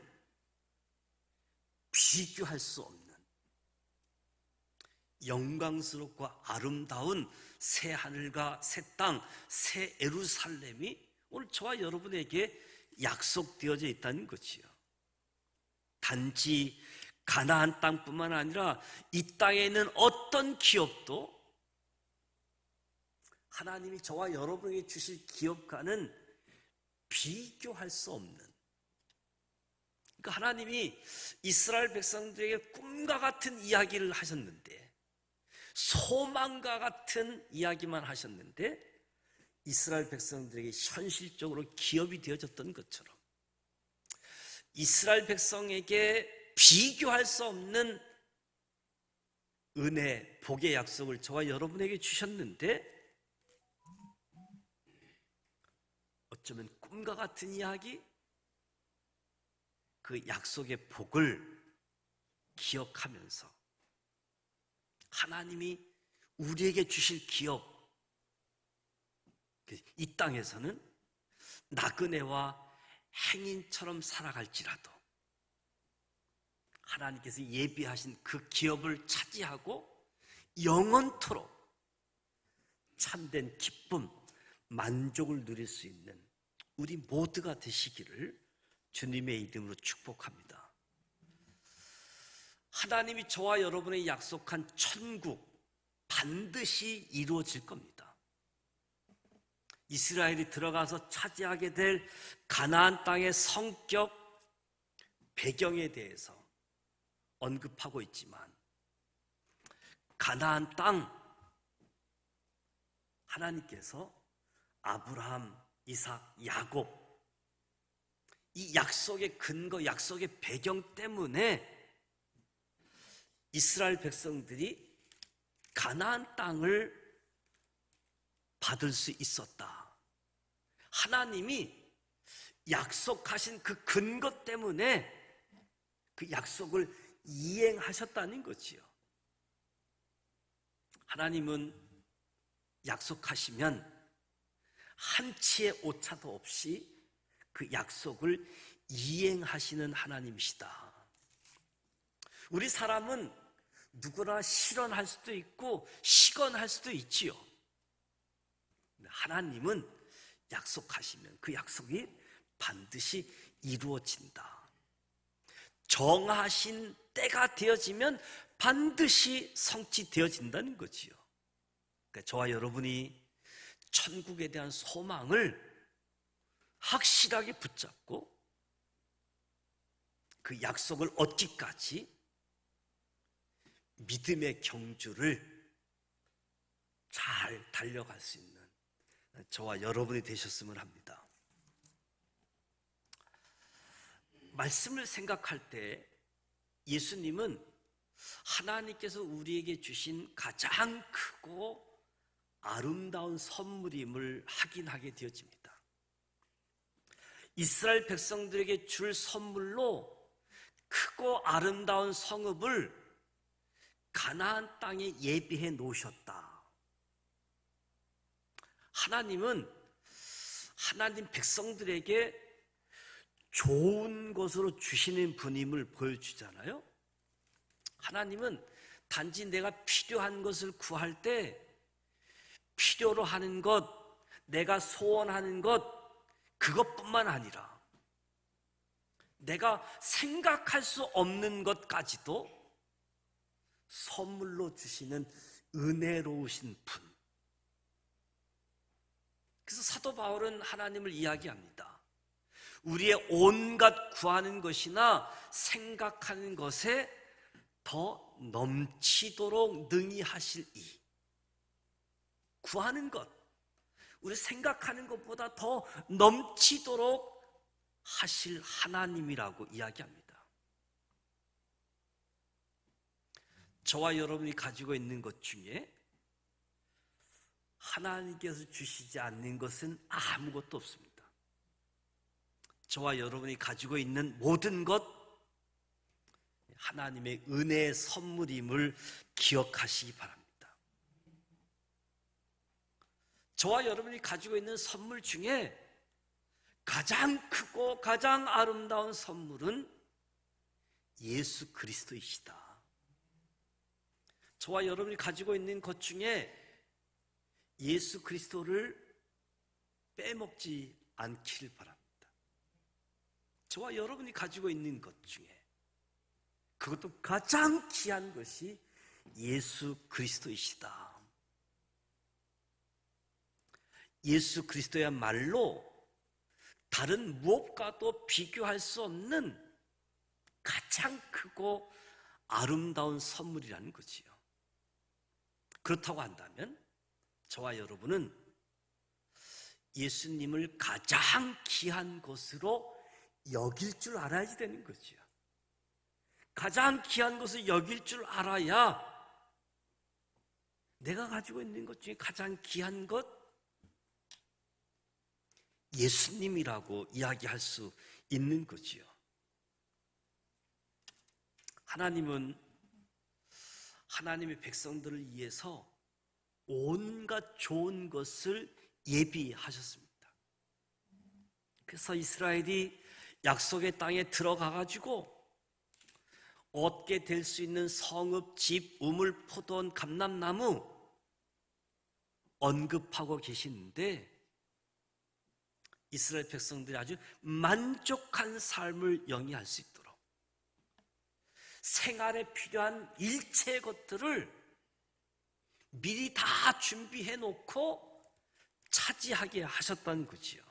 비교할 수 없는 영광스럽고 아름다운 새 하늘과 새 땅, 새 예루살렘이 오늘 저와 여러분에게 약속되어져 있다는 거지요. 단지 가나안 땅뿐만 아니라 이 땅에 있는 어떤 기업도 하나님이 저와 여러분에게 주실 기업과는 비교할 수 없는, 그러니까 하나님이 이스라엘 백성들에게 꿈과 같은 이야기를 하셨는데, 소망과 같은 이야기만 하셨는데 이스라엘 백성들에게 현실적으로 기업이 되어졌던 것처럼 이스라엘 백성에게 비교할 수 없는 은혜, 복의 약속을 저와 여러분에게 주셨는데 어쩌면 꿈과 같은 이야기, 그 약속의 복을 기억하면서 하나님이 우리에게 주실 기업, 이 땅에서는 나그네와 행인처럼 살아갈지라도 하나님께서 예비하신 그 기업을 차지하고 영원토록 참된 기쁨, 만족을 누릴 수 있는 우리 모두가 되시기를 주님의 이름으로 축복합니다. 하나님이 저와 여러분의 약속한 천국 반드시 이루어질 겁니다. 이스라엘이 들어가서 차지하게 될 가나안 땅의 성격, 배경에 대해서 언급하고 있지만 가나안 땅, 하나님께서 아브라함, 이삭, 야곱, 이 약속의 근거, 약속의 배경 때문에 이스라엘 백성들이 가나안 땅을 받을 수 있었다. 하나님이 약속하신 그 근거 때문에 그 약속을 이행하셨다는 거지요. 하나님은 약속하시면 한치의 오차도 없이 그 약속을 이행하시는 하나님이시다. 우리 사람은 누구나 실언할 수도 있고 시건할 수도 있지요. 하나님은 약속하시면 그 약속이 반드시 이루어진다. 정하신 때가 되어지면 반드시 성취되어진다는 거지요. 그러니까 저와 여러분이 천국에 대한 소망을 확실하게 붙잡고 그 약속을 얻기까지 믿음의 경주를 잘 달려갈 수 있는 저와 여러분이 되셨으면 합니다. 말씀을 생각할 때 예수님은 하나님께서 우리에게 주신 가장 크고 아름다운 선물임을 확인하게 되어집니다. 이스라엘 백성들에게 줄 선물로 크고 아름다운 성읍을 가나안 땅에 예비해 놓으셨다. 하나님은 하나님 백성들에게 좋은 것으로 주시는 분임을 보여주잖아요. 하나님은 단지 내가 필요한 것을 구할 때 필요로 하는 것, 내가 소원하는 것, 그것뿐만 아니라 내가 생각할 수 없는 것까지도 선물로 주시는 은혜로우신 분. 그래서 사도 바울은 하나님을 이야기합니다. 우리의 온갖 구하는 것이나 생각하는 것에 더 넘치도록 능히 하실 이. 구하는 것, 우리 생각하는 것보다 더 넘치도록 하실 하나님이라고 이야기합니다. 저와 여러분이 가지고 있는 것 중에 하나님께서 주시지 않는 것은 아무것도 없습니다. 저와 여러분이 가지고 있는 모든 것, 하나님의 은혜의 선물임을 기억하시기 바랍니다. 저와 여러분이 가지고 있는 선물 중에 가장 크고 가장 아름다운 선물은 예수 그리스도이시다. 저와 여러분이 가지고 있는 것 중에 예수 그리스도를 빼먹지 않기를 바랍니다. 저와 여러분이 가지고 있는 것 중에 그것도 가장 귀한 것이 예수 그리스도이시다. 예수 그리스도야말로 다른 무엇과도 비교할 수 없는 가장 크고 아름다운 선물이라는 거지요. 그렇다고 한다면 저와 여러분은 예수님을 가장 귀한 것으로 여길 줄 알아야 되는 거지요. 가장 귀한 것을 여길 줄 알아야 내가 가지고 있는 것 중에 가장 귀한 것, 예수님이라고 이야기할 수 있는 거지요. 하나님은 하나님의 백성들을 위해서 온갖 좋은 것을 예비하셨습니다. 그래서 이스라엘이 약속의 땅에 들어가가지고 얻게 될 수 있는 성읍, 집, 우물, 포도원, 감람나무 언급하고 계시는데 이스라엘 백성들이 아주 만족한 삶을 영위할 수 있도록 생활에 필요한 일체의 것들을 미리 다 준비해 놓고 차지하게 하셨다는 거지요.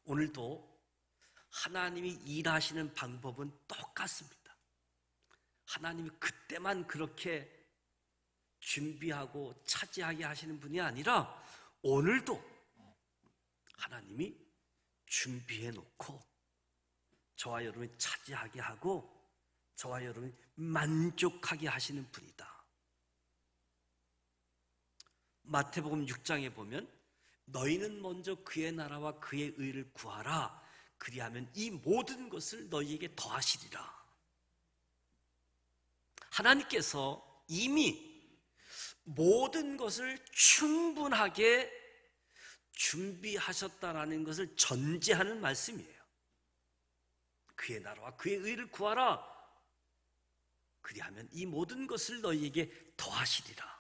오늘도 하나님이 일하시는 방법은 똑같습니다. 하나님이 그때만 그렇게 준비하고 차지하게 하시는 분이 아니라 오늘도 하나님이 준비해 놓고 저와 여러분이 차지하게 하고 저와 여러분이 만족하게 하시는 분이다. 마태복음 6장에 보면 너희는 먼저 그의 나라와 그의 의를 구하라. 그리하면 이 모든 것을 너희에게 더하시리라. 하나님께서 이미 모든 것을 충분하게 준비하셨다라는 것을 전제하는 말씀이에요. 그의 나라와 그의 의를 구하라. 그리하면 이 모든 것을 너희에게 더하시리라.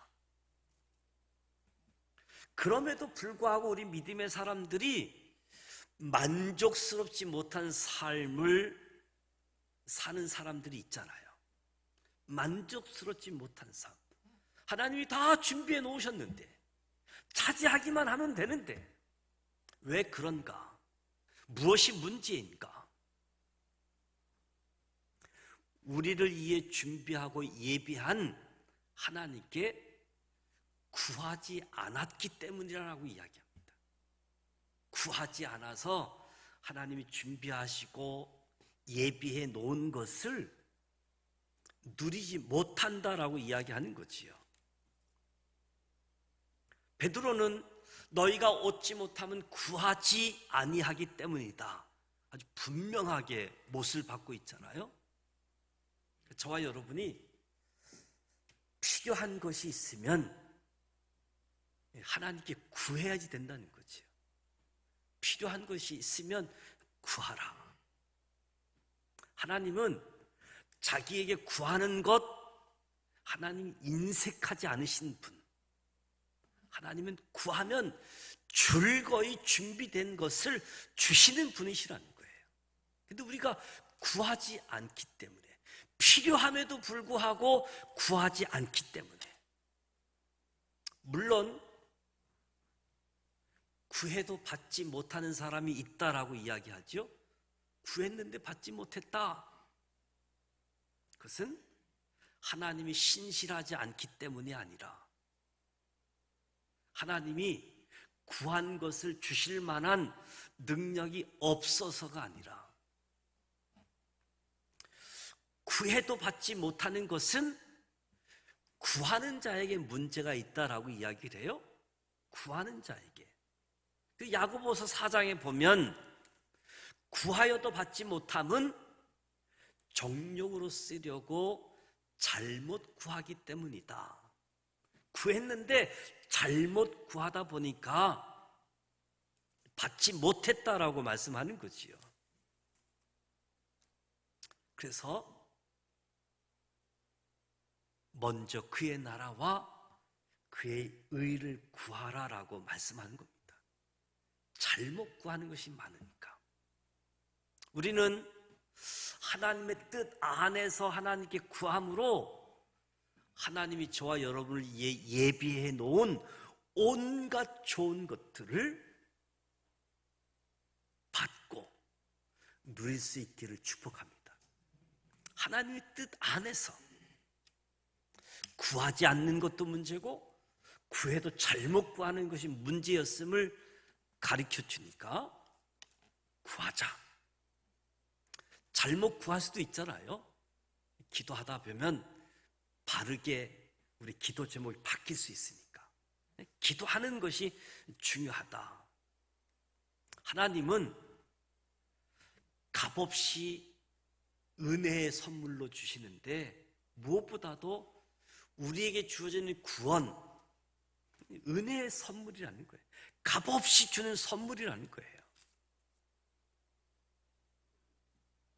그럼에도 불구하고 우리 믿음의 사람들이 만족스럽지 못한 삶을 사는 사람들이 있잖아요. 만족스럽지 못한 삶. 하나님이 다 준비해 놓으셨는데 차지하기만 하면 되는데 왜 그런가? 무엇이 문제인가? 우리를 위해 준비하고 예비한 하나님께 구하지 않았기 때문이라고 이야기합니다. 구하지 않아서 하나님이 준비하시고 예비해 놓은 것을 누리지 못한다라고 이야기하는 거지요. 베드로는 너희가 얻지 못하면 구하지 아니하기 때문이다. 아주 분명하게 못을 받고 있잖아요. 저와 여러분이 필요한 것이 있으면 하나님께 구해야지 된다는 거지요. 필요한 것이 있으면 구하라. 하나님은 자기에게 구하는 것, 하나님 인색하지 않으신 분. 하나님은 구하면 즐거이 준비된 것을 주시는 분이시라는 거예요. 근데 우리가 구하지 않기 때문에, 필요함에도 불구하고 구하지 않기 때문에, 물론 구해도 받지 못하는 사람이 있다라고 이야기하죠. 구했는데 받지 못했다. 그것은 하나님이 신실하지 않기 때문이 아니라 하나님이 구한 것을 주실 만한 능력이 없어서가 아니라, 구해도 받지 못하는 것은 구하는 자에게 문제가 있다라고 이야기를 해요. 구하는 자에게. 그 야고보서 4장에 보면 구하여도 받지 못함은 정욕으로 쓰려고 잘못 구하기 때문이다. 구했는데 잘못 구하다 보니까 받지 못했다라고 말씀하는 거지요. 그래서 먼저 그의 나라와 그의 의를 구하라라고 말씀하는 겁니다. 잘못 구하는 것이 많으니까. 우리는 하나님의 뜻 안에서 하나님께 구함으로 하나님이 저와 여러분을 예비해 놓은 온갖 좋은 것들을 받고 누릴 수 있기를 축복합니다. 하나님의 뜻 안에서. 구하지 않는 것도 문제고 구해도 잘못 구하는 것이 문제였음을 가르쳐 주니까 구하자. 잘못 구할 수도 있잖아요. 기도하다 보면 바르게 우리 기도 제목이 바뀔 수 있으니까 기도하는 것이 중요하다. 하나님은 값없이 은혜의 선물로 주시는데 무엇보다도 우리에게 주어지는 구원, 은혜의 선물이라는 거예요. 값없이 주는 선물이라는 거예요.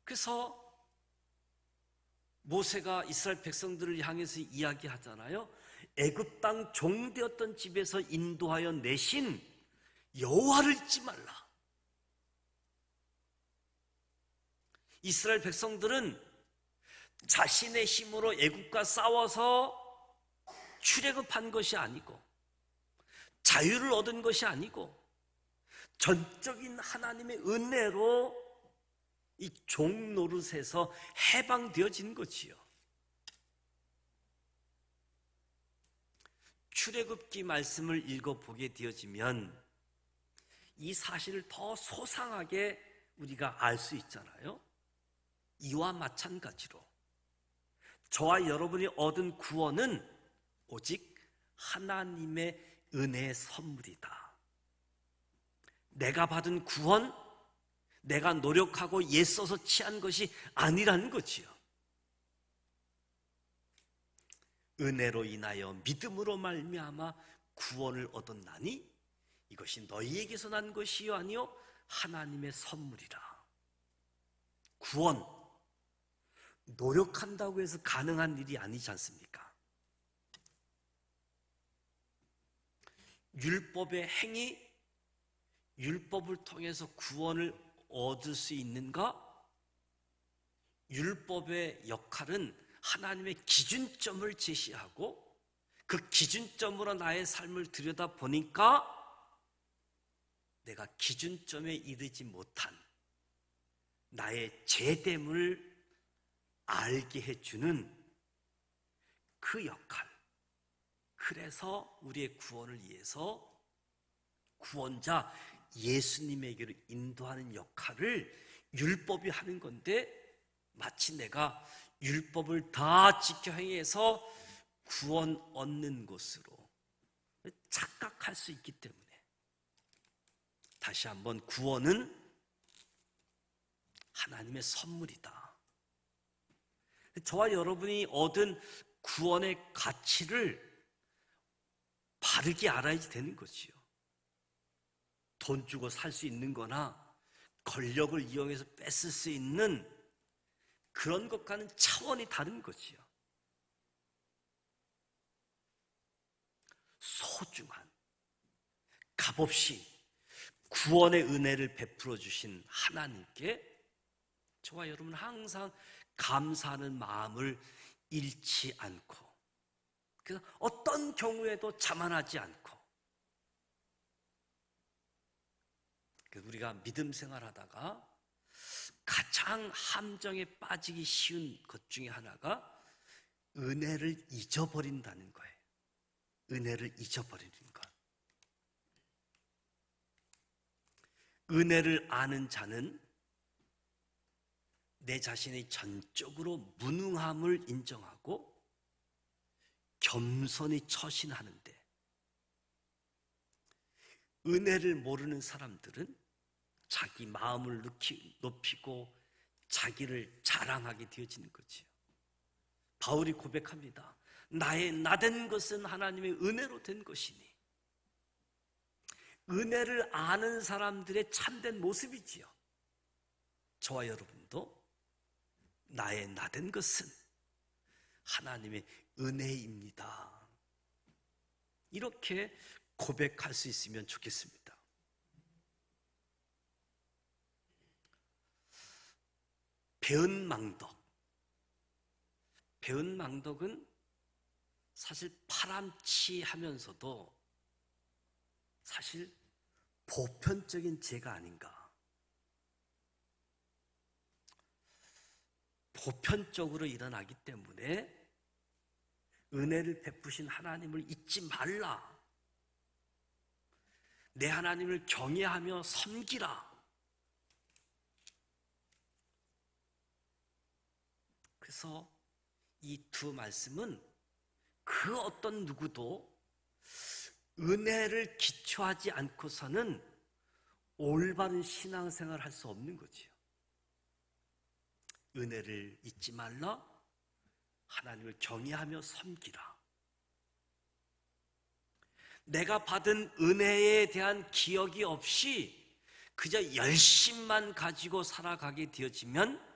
그래서 모세가 이스라엘 백성들을 향해서 이야기하잖아요. 애굽 땅 종되었던 집에서 인도하여 내신 여호와를 잊지 말라. 이스라엘 백성들은 자신의 힘으로 애굽과 싸워서 출애굽한 것이 아니고 자유를 얻은 것이 아니고 전적인 하나님의 은혜로 이 종노릇에서 해방되어진 거지요. 출애굽기 말씀을 읽어보게 되어지면 이 사실을 더 소상하게 우리가 알 수 있잖아요. 이와 마찬가지로 저와 여러분이 얻은 구원은 오직 하나님의 은혜의 선물이다. 내가 받은 구원, 내가 노력하고 애써서 취한 것이 아니라는 거지요. 은혜로 인하여 믿음으로 말미암아 구원을 얻었나니 이것이 너희에게서 난 것이요 아니요 하나님의 선물이라. 구원, 노력한다고 해서 가능한 일이 아니지 않습니까? 율법의 행위, 율법을 통해서 구원을 얻을 수 있는가? 율법의 역할은 하나님의 기준점을 제시하고 그 기준점으로 나의 삶을 들여다보니까 내가 기준점에 이르지 못한 나의 죄됨을 알게 해주는 그 역할. 그래서 우리의 구원을 위해서 구원자 예수님에게로 인도하는 역할을 율법이 하는 건데, 마치 내가 율법을 다 지켜 행해서 구원 얻는 것으로 착각할 수 있기 때문에, 다시 한번 구원은 하나님의 선물이다. 저와 여러분이 얻은 구원의 가치를 바르게 알아야지 되는 거지요. 돈 주고 살 수 있는 거나 권력을 이용해서 뺏을 수 있는 그런 것과는 차원이 다른 거지요. 소중한, 값없이 구원의 은혜를 베풀어 주신 하나님께 저와 여러분은 항상 감사하는 마음을 잃지 않고, 그래서 어떤 경우에도 자만하지 않고, 우리가 믿음 생활하다가 가장 함정에 빠지기 쉬운 것 중에 하나가 은혜를 잊어버린다는 거예요. 은혜를 잊어버리는 것. 은혜를 아는 자는 내 자신의 전적으로 무능함을 인정하고 겸손히 처신하는데, 은혜를 모르는 사람들은 자기 마음을 높이고 자기를 자랑하게 되어지는 거지요. 바울이 고백합니다. 나의 나된 것은 하나님의 은혜로 된 것이니. 은혜를 아는 사람들의 참된 모습이지요. 저와 여러분도 나의 나된 것은 하나님의 은혜입니다. 이렇게 고백할 수 있으면 좋겠습니다. 배은망덕. 배은망덕은 사실 파람치하면서도 사실 보편적인 죄가 아닌가. 보편적으로 일어나기 때문에 은혜를 베푸신 하나님을 잊지 말라. 내 하나님을 경외하며 섬기라. 그래서 이 두 말씀은 그 어떤 누구도 은혜를 기초하지 않고서는 올바른 신앙생활을 할 수 없는 거지요. 은혜를 잊지 말라. 하나님을 경외하며 섬기라. 내가 받은 은혜에 대한 기억이 없이 그저 열심만 가지고 살아가게 되어지면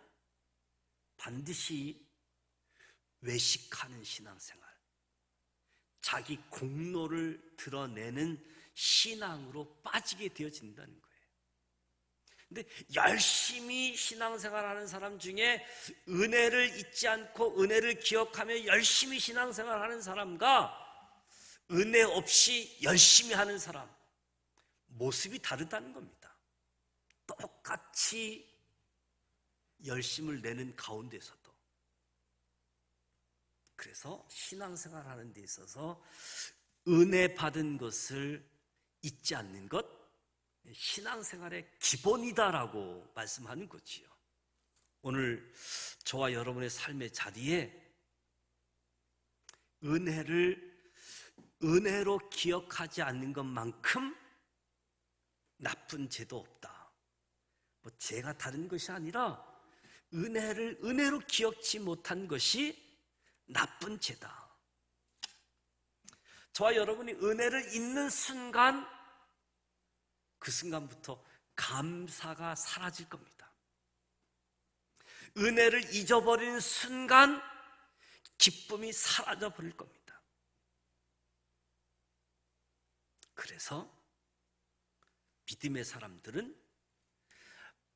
반드시 외식하는 신앙생활, 자기 공로를 드러내는 신앙으로 빠지게 되어진다는 거예요. 근데 열심히 신앙생활하는 사람 중에 은혜를 잊지 않고 은혜를 기억하며 열심히 신앙생활하는 사람과 은혜 없이 열심히 하는 사람, 모습이 다르다는 겁니다. 똑같이 열심을 내는 가운데서도. 그래서 신앙생활하는 데 있어서 은혜 받은 것을 잊지 않는 것, 신앙생활의 기본이다라고 말씀하는 거지요. 오늘 저와 여러분의 삶의 자리에 은혜로 기억하지 않는 것만큼 나쁜 죄도 없다. 뭐 죄가 다른 것이 아니라 은혜를 은혜로 기억지 못한 것이 나쁜 죄다. 저와 여러분이 은혜를 잊는 순간, 그 순간부터 감사가 사라질 겁니다. 은혜를 잊어버리는 순간 기쁨이 사라져 버릴 겁니다. 그래서 믿음의 사람들은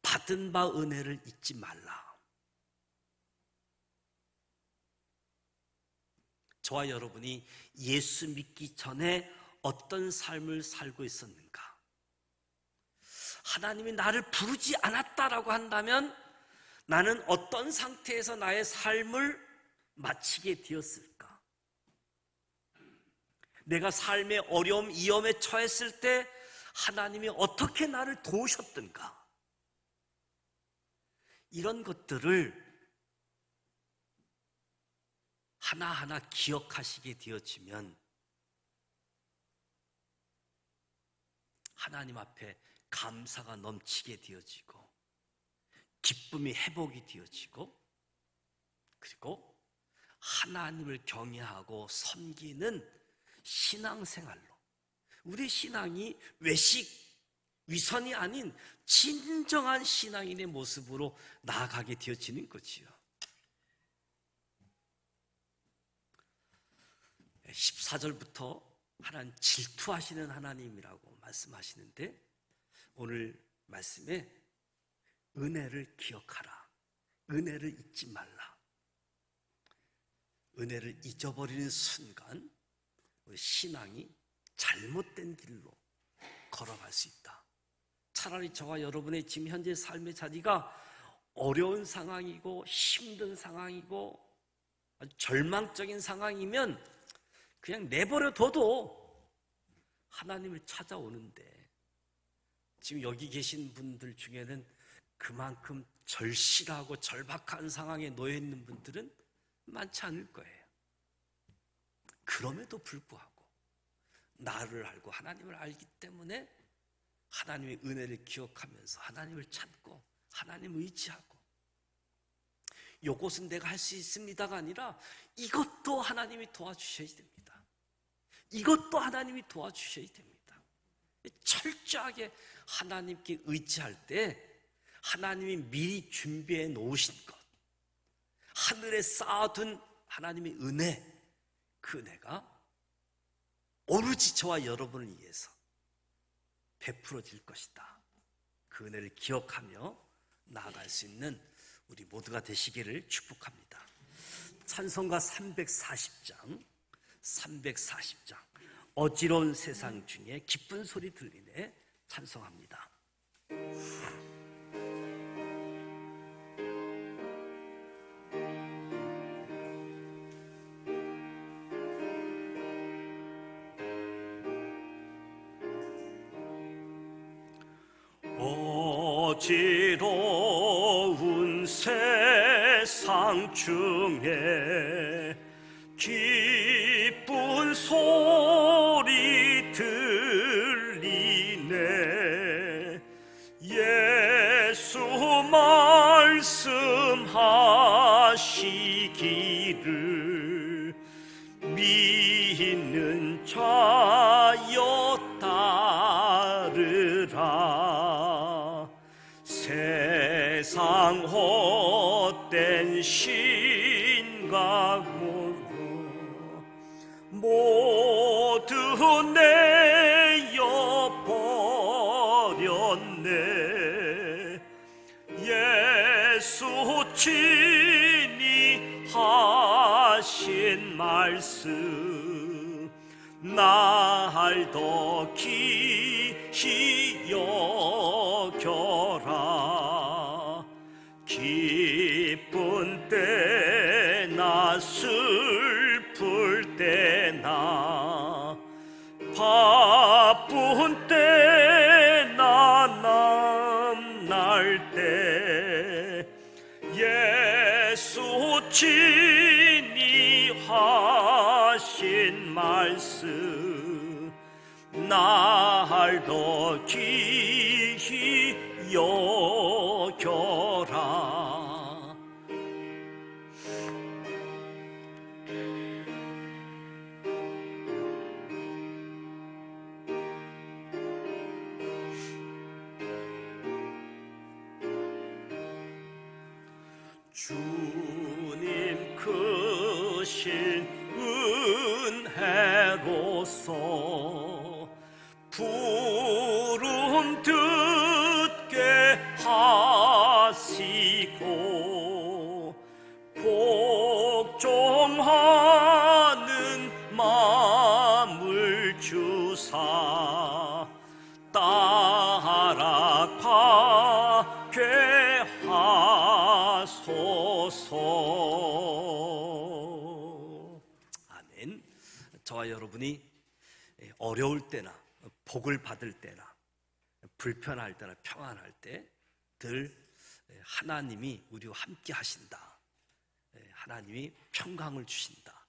받은 바 은혜를 잊지 말라. 저와 여러분이 예수 믿기 전에 어떤 삶을 살고 있었는가? 하나님이 나를 부르지 않았다라고 한다면 나는 어떤 상태에서 나의 삶을 마치게 되었을까? 내가 삶의 어려움, 위험에 처했을 때 하나님이 어떻게 나를 도우셨던가? 이런 것들을 하나하나 기억하시게 되어지면 하나님 앞에 감사가 넘치게 되어지고 기쁨이 회복이 되어지고 그리고 하나님을 경외하고 섬기는 신앙생활로 우리 신앙이 외식, 위선이 아닌 진정한 신앙인의 모습으로 나아가게 되어지는 거지요. 14절부터 하나님 질투하시는 하나님이라고 말씀하시는데 오늘 말씀에 은혜를 기억하라, 은혜를 잊지 말라. 은혜를 잊어버리는 순간 우리 신앙이 잘못된 길로 걸어갈 수 있다. 차라리 저와 여러분의 지금 현재 삶의 자리가 어려운 상황이고 힘든 상황이고 아주 절망적인 상황이면 그냥 내버려둬도 하나님을 찾아오는데 지금 여기 계신 분들 중에는 그만큼 절실하고 절박한 상황에 놓여 있는 분들은 많지 않을 거예요. 그럼에도 불구하고 나를 알고 하나님을 알기 때문에 하나님의 은혜를 기억하면서 하나님을 찾고 하나님을 의지하고 이것은 내가 할 수 있습니다가 아니라 이것도 하나님이 도와주셔야 됩니다. 이것도 하나님이 도와주셔야 됩니다. 철저하게 하나님께 의지할 때 하나님이 미리 준비해 놓으신 것, 하늘에 쌓아둔 하나님의 은혜, 그 은혜가 오로지 저와 여러분을 위해서 베풀어질 것이다. 그 은혜를 기억하며 나아갈 수 있는 우리 모두가 되시기를 축복합니다. 찬송가 340장 어지러운 세상 중에 기쁜 소리 들리네 찬송합니다. 어지러운 세상 중에 기쁜 소리 들리네. 예수 말씀하시기를 믿는 자여 따르라. 세상 헛된 신각으로 모두 내어버렸네. 예수 친히 하신 말씀 날 더 귀히 여겨라. 기쁜 때나 슬플 때나 바쁜 때나 남날 때 예수 친히 하신 말씀 날 더 귀히 여겨라. 주님 크신 은혜로서 부름 듣게 하시고 복종하는 마음을 주사 따라가게 하시고 하소서. 아멘. 저와 여러분이 어려울 때나 복을 받을 때나 불편할 때나 평안할 때 늘 하나님이 우리와 함께 하신다, 하나님이 평강을 주신다,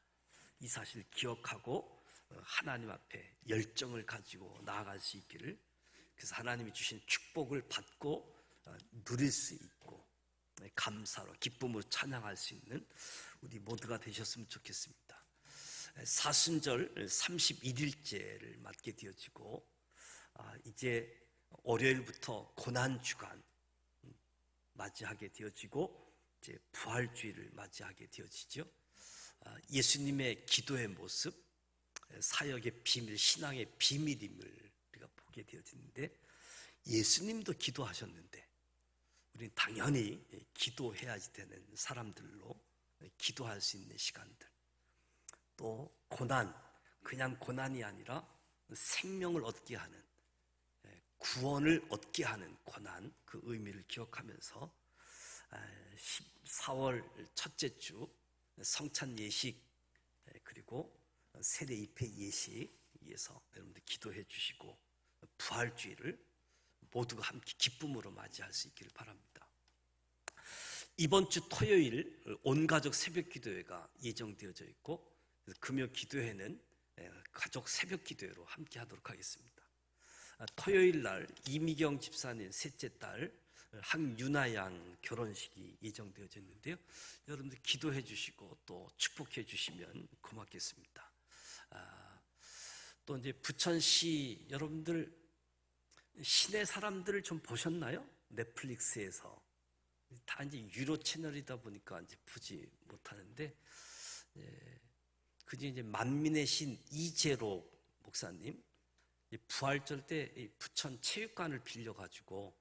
이 사실을 기억하고 하나님 앞에 열정을 가지고 나아갈 수 있기를, 그래서 하나님이 주신 축복을 받고 누릴 수 있고 감사로 기쁨으로 찬양할 수 있는 우리 모두가 되셨으면 좋겠습니다. 사순절 31일째를 맞게 되어지고 이제 월요일부터 고난주간 맞이하게 되어지고 이제 부활주의를 맞이하게 되어지죠. 예수님의 기도의 모습, 사역의 비밀, 신앙의 비밀임을 우리가 보게 되어지는데, 예수님도 기도하셨는데 우리는 당연히 기도해야지 되는 사람들로 기도할 수 있는 시간들, 또 고난, 그냥 고난이 아니라 생명을 얻게 하는, 구원을 얻게 하는 고난, 그 의미를 기억하면서 4월 첫째 주 성찬 예식, 그리고 세례 입회 예식에서 여러분들 기도해 주시고 부활주의를 모두가 함께 기쁨으로 맞이할 수 있기를 바랍니다. 이번 주 토요일 온가족 새벽 기도회가 예정되어져 있고, 금요 기도회는 가족 새벽 기도회로 함께 하도록 하겠습니다. 토요일 날 이미경 집사님 셋째 딸 황유나 양 결혼식이 예정되어져 있는데요. 여러분들 기도해 주시고 또 축복해 주시면 고맙겠습니다. 또 이제 부천시, 여러분들 시내 사람들을 좀 보셨나요? 넷플릭스에서 다 이제 유료 채널이다 보니까 이제 보지 못하는데, 그중에 이제 만민의 신 이재로 목사님 부활절 때 부천 체육관을 빌려가지고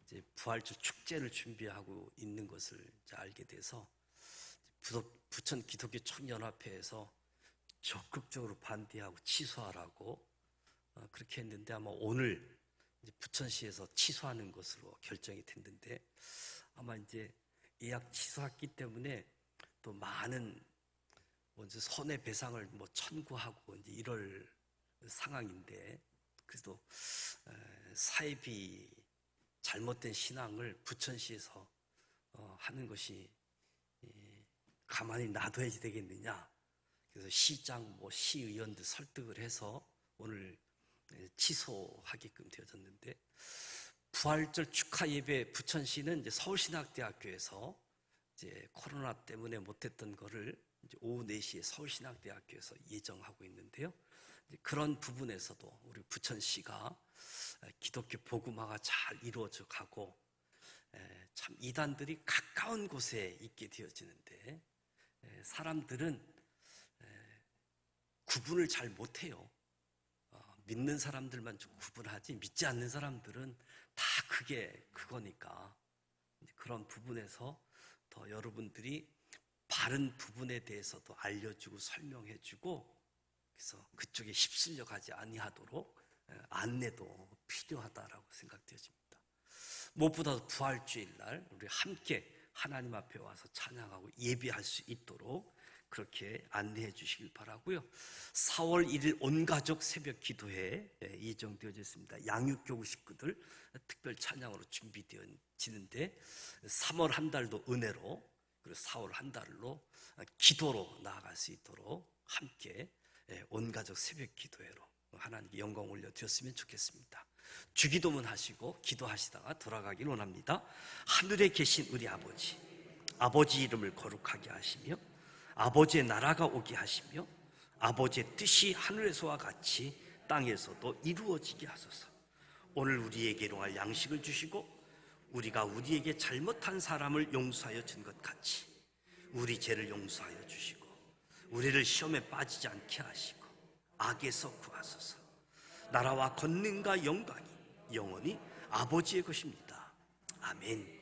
이제 부활절 축제를 준비하고 있는 것을 이제 알게 돼서 부천 기독교 청년합회에서 적극적으로 반대하고 취소하라고 그렇게 했는데, 아마 오늘 이제 부천시에서 취소하는 것으로 결정이 됐는데, 아마 이제 예약 취소했기 때문에 또 많은 먼저 손해배상을 뭐 청구하고 이제 이럴 상황인데, 그래도 사이비 잘못된 신앙을 부천시에서 하는 것이 가만히 놔둬야지 되겠느냐. 그래서 시장, 뭐 시의원들 설득을 해서 오늘 취소하게끔 되어졌는데, 부활절 축하 예배 부천시는 이제 서울신학대학교에서 이제 코로나 때문에 못했던 거를 이제 오후 4시에 서울신학대학교에서 예정하고 있는데요. 그런 부분에서도 우리 부천시가 기독교 복음화가 잘 이루어져 가고, 참 이단들이 가까운 곳에 있게 되어지는데, 사람들은 구분을 잘 못해요. 믿는 사람들만 좀 구분하지, 믿지 않는 사람들은 다 그거니까, 그런 부분에서 더 여러분들이 바른 부분에 대해서도 알려주고 설명해주고, 그래서 그쪽에 휩쓸려 가지 아니하도록 안내도 필요하다라고 생각되어집니다. 무엇보다도 부활주일 날 우리 함께 하나님 앞에 와서 찬양하고 예배할 수 있도록 그렇게 안내해 주시길 바라고요. 4월 1일 온가족 새벽 기도회 예정되어져 있습니다. 양육교구 식구들 특별 찬양으로 준비되어지는데, 3월 한 달도 은혜로, 그리고 4월 한 달로 기도로 나아갈 수 있도록 함께 온가족 새벽 기도회로 하나님께 영광 올려드렸으면 좋겠습니다. 주기도문 하시고 기도하시다가 돌아가길 원합니다. 하늘에 계신 우리 아버지, 아버지 이름을 거룩하게 하시며 아버지의 나라가 오게 하시며 아버지의 뜻이 하늘에서와 같이 땅에서도 이루어지게 하소서. 오늘 우리에게 일용할 양식을 주시고 우리가 우리에게 잘못한 사람을 용서하여 준 것 같이 우리 죄를 용서하여 주시고 우리를 시험에 빠지지 않게 하시고 악에서 구하소서. 나라와 권능과 영광이 영원히 아버지의 것입니다. 아멘.